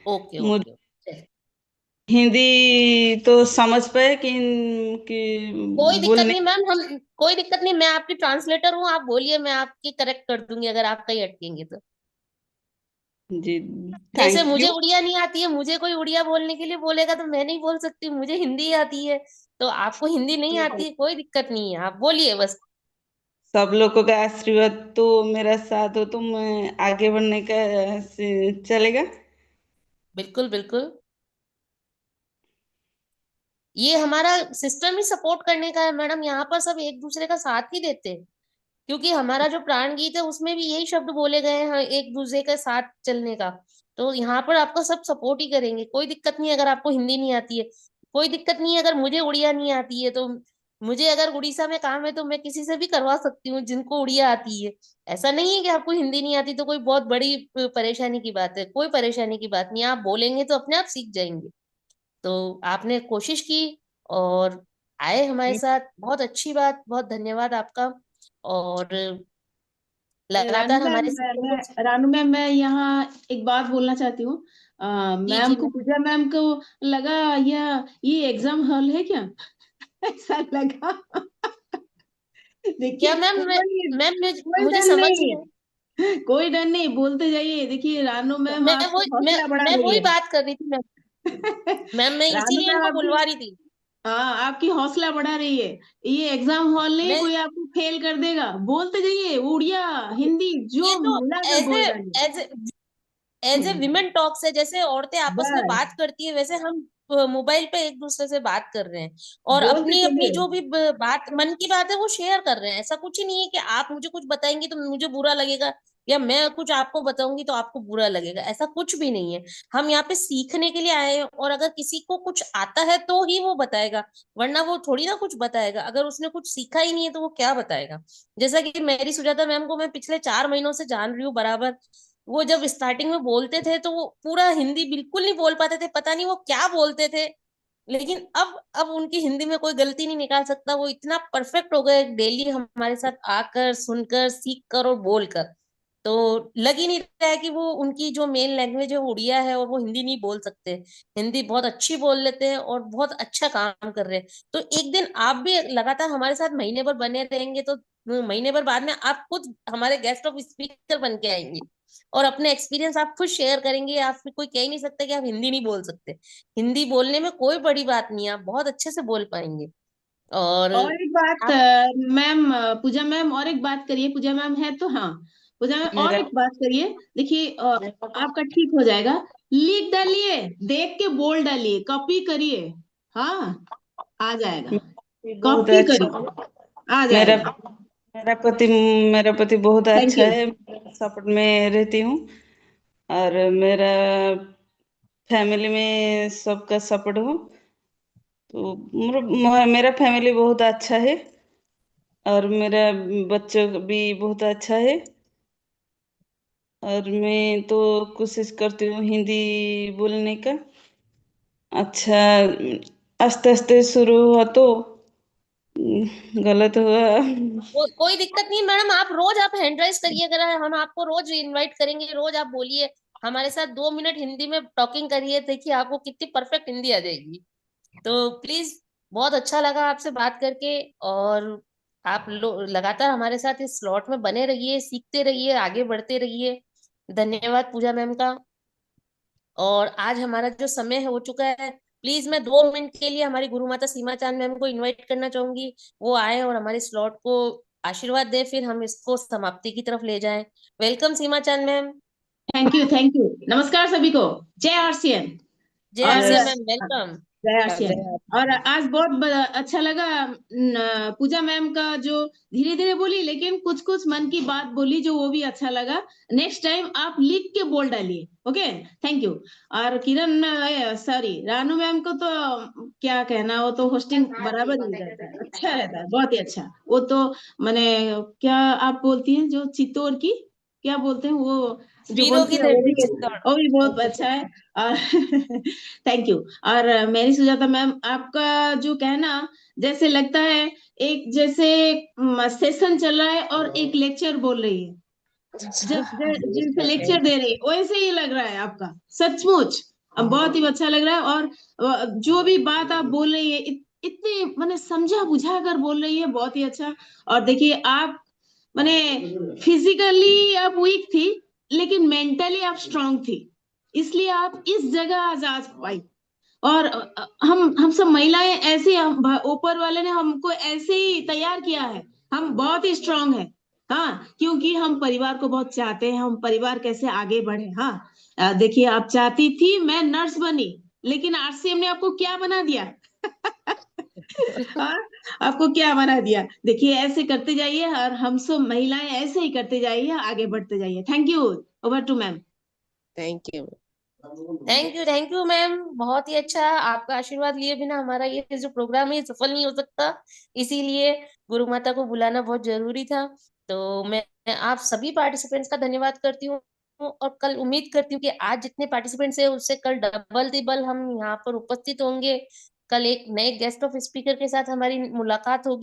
ओके मुझे ओके, चलिए। हिंदी तो समझ पाए कि कोई दिक्कत बोलने। नहीं मैम, हम कोई दिक्कत नहीं, मैं आपकी ट्रांसलेटर हूँ, आप बोलिए, मैं आपकी करेक्ट कर दूंगी अगर आप कहीं अटकेंगे तो। जी, जैसे थैंक मुझे यू। उड़िया नहीं आती है, मुझे कोई उड़िया बोलने के लिए बोलेगा तो मैं नहीं बोल सकती, मुझे हिंदी आती है। तो आपको हिंदी नहीं आती है, कोई दिक्कत नहीं है, आप बोलिए बस। सब लोगों का आशीर्वाद तो मेरा साथ हो तो मैं आगे बढ़ने का चलेगा। बिल्कुल बिल्कुल, ये हमारा सिस्टम ही सपोर्ट करने का है मैडम, यहाँ पर सब एक दूसरे का साथ ही देते हैं। क्योंकि हमारा जो प्राण गीत है उसमें भी यही शब्द बोले गए हैं, एक दूसरे के साथ चलने का। तो यहाँ पर आपको सब सपोर्ट ही करेंगे, कोई दिक्कत नहीं है अगर आपको हिंदी नहीं आती है। कोई दिक्कत नहीं है अगर मुझे उड़िया नहीं आती है, तो मुझे अगर उड़ीसा में काम है तो मैं किसी से भी करवा सकती हूँ जिनको उड़िया आती है। ऐसा नहीं है कि आपको हिंदी नहीं आती तो कोई बहुत बड़ी परेशानी की बात है, कोई परेशानी की बात नहीं है, आप बोलेंगे तो अपने आप सीख जाएंगे। तो आपने कोशिश की और आए हमारे साथ, बहुत अच्छी बात, बहुत धन्यवाद आपका। और रानू लगातार मैम, हमारे सिस्टम को। रानू मैम, मैं यहाँ एक बात बोलना चाहती हूँ। जी मैम जी को, मैम। पूजा मैम को लगा ये एग्जाम हॉल है क्या? ऐसा लगा। क्या देखिए, मैम? मैम कोई मुझे डर समझ नहीं नहीं। है, कोई डर नहीं, बोलते जाइए। देखिए रानू मैम मैं वो आपको हौसला बढ़ा मैं रही वही है। बात कर रही थी मैम। मैम मैं रानू इसीलिए मैम इनको आपकी, बुलवा रही थी। हाँ, आपकी हौसला बढ़ा रही है। ये एग्जाम हॉल नहीं, मैं कोई आपको फेल कर देगा। बोलते जाइए, उड़िया, हिंदी ये जो तो मिलाकर एज बोल ए रही एज एज ए है। विमेन टॉक्स है, जैसे औरतें आपस में बस, बात करती है वैसे हम मोबाइल पे एक दूसरे से बात कर रहे हैं, और बोलते अपनी अपनी चलिए। जो भी बात, मन की बात है वो शेयर कर रहे हैं। ऐसा कुछ ही नहीं है कि आप मुझे कुछ बताएंगी तो मुझे बुरा लगेगा, या मैं कुछ आपको बताऊंगी तो आपको बुरा लगेगा, ऐसा कुछ भी नहीं है। हम यहाँ पे सीखने के लिए आए हैं, और अगर किसी को कुछ आता है तो ही वो बताएगा, वरना वो थोड़ी ना कुछ बताएगा। अगर उसने कुछ सीखा ही नहीं है तो वो क्या बताएगा? जैसा कि मेरी सुजाता मैम को मैं पिछले 4 महीनों से जान रही हूँ बराबर। वो जब स्टार्टिंग में बोलते थे तो वो पूरा हिंदी बिल्कुल नहीं बोल पाते थे, पता नहीं वो क्या बोलते थे। लेकिन अब उनकी हिंदी में कोई गलती नहीं निकाल सकता, वो इतना परफेक्ट हो गए डेली हमारे साथ आकर, सुनकर, सीख कर और बोलकर। तो लग ही नहीं रहा है कि वो उनकी जो मेन लैंग्वेज है वो उड़िया है और वो हिंदी नहीं बोल सकते। हिंदी बहुत अच्छी बोल लेते हैं और बहुत अच्छा काम कर रहे हैं। तो एक दिन आप भी लगातार हमारे साथ महीने भर बने रहेंगे तो महीने भर बाद में आप खुद हमारे गेस्ट ऑफ स्पीकर बन के आएंगे और अपने एक्सपीरियंस आप खुद शेयर करेंगे। आप कोई कह ही नहीं सकता कि आप हिंदी नहीं बोल सकते। हिंदी बोलने में कोई बड़ी बात नहीं है, आप बहुत अच्छे से बोल पाएंगे। और और एक बात आप मैम, पूजा मैम, और एक बात करिए, पूजा मैम है तो हाँ, पूजा मैम और मेरा एक बात करिए। देखिए आपका ठीक हो जाएगा। लिख डालिए, देख के बोल डालिए, कॉपी करिए। हाँ, आ जाएगा। बहुत कॉपी अच्छा करिए, आ मेरा जाएगा। मेरा पति मेरा पति बहुत थैंक अच्छा यू। है, सपोर्ट में रहती हूँ। और मेरा फैमिली में सबका सपोर्ट हो, तो मेरा फैमिली बहुत अच्छा है। और मेरा बच्चों भी बहुत अच्छा है। और मैं तो कोशिश करती हूँ हिंदी बोलने का। अच्छा, आस्ते आस्ते शुरू हुआ तो गलत हुआ। कोई दिक्कत नहीं मैडम, आप रोज आप हैंड राइज करिए, अगर हम आपको रोज इनवाइट करेंगे, रोज आप बोलिए हमारे साथ 2 मिनट हिंदी में टॉकिंग करिए, देखिए आपको कितनी परफेक्ट हिंदी आ जाएगी। तो प्लीज, बहुत अच्छा लगा आपसे बात करके। और आप लगातार हमारे साथ इस स्लॉट में बने रहिए, सीखते रहिए, आगे बढ़ते रहिए। धन्यवाद पूजा मैम का। और आज हमारा जो समय है हो चुका है। प्लीज मैं 2 मिनट के लिए हमारी गुरु माता सीमा चांद मैम को इनवाइट करना चाहूंगी, वो आए और हमारे स्लॉट को आशीर्वाद दे, फिर हम इसको समाप्ति की तरफ ले जाएं। वेलकम सीमा चांद ma'am. Thank you, thank you. नमस्कार सभी को। जय आरसीएन। जय और आरसी मैम, वेलकम। जय जय आरसीएन। और आज बहुत अच्छा लगा। पूजा मैम का जो धीरे धीरे बोली, लेकिन कुछ कुछ मन की बात बोली, जो वो भी अच्छा लगा। नेक्स्ट टाइम आप लिख के बोल डालिए। Okay, thank you. और किरण, सॉरी, रानू मैम को तो क्या कहना, वो तो होस्टिंग बराबर ही रहता है, अच्छा रहता है, बहुत ही अच्छा। वो तो मैंने, क्या आप बोलती हैं जो चित्तौड़ की, क्या बोलते हैं वो, जो वीरों बोलती की है, धरती चित्तौड़। वो भी बहुत अच्छा है। और थैंक यू। और मेरी सुजाता मैम, आपका जो कहना, जैसे लगता है एक जैसे सेशन चल रहा है और एक लेक्चर बोल रही है, जिनसे लेक्चर दे रही है, वैसे ही लग रहा है आपका, सचमुच। अब बहुत ही अच्छा लग रहा है। और जो भी बात आप बोल रही है, इतनी मैंने समझा बुझा कर बोल रही है, बहुत ही अच्छा। और देखिए आप, मैंने फिजिकली आप वीक थी, लेकिन मेंटली आप स्ट्रांग थी, इसलिए आप इस जगह आज आ पाई। और हम सब महिलाएं ऐसे, ऊपर वाले ने हमको ऐसे ही तैयार किया है। हम बहुत ही स्ट्रांग है। हाँ, क्योंकि हम परिवार को बहुत चाहते हैं, हम परिवार कैसे आगे बढ़े। हाँ, देखिए आप चाहती थी मैं नर्स बनी, लेकिन आरसीएम ने आपको क्या बना दिया? हाँ, आपको क्या बना दिया? देखिए ऐसे करते जाइए, और हम सब महिलाएं ऐसे ही करते जाइए, आगे बढ़ते जाइए। Thank you. Over to ma'am. Thank you. Thank you ma'am, बहुत ही अच्छा। आपका आशीर्वाद लिए बिना हमारा ये जो प्रोग्राम है सफल नहीं हो सकता, इसीलिए गुरु माता को बुलाना बहुत जरूरी था। तो मैं आप सभी पार्टिसिपेंट्स का धन्यवाद करती हूँ। और कल उम्मीद करती हूँ कि आज जितने पार्टिसिपेंट्स है उससे कल डबल तिबल हम यहाँ पर उपस्थित होंगे। कल एक नए गेस्ट ऑफ स्पीकर के साथ हमारी मुलाकात होगी।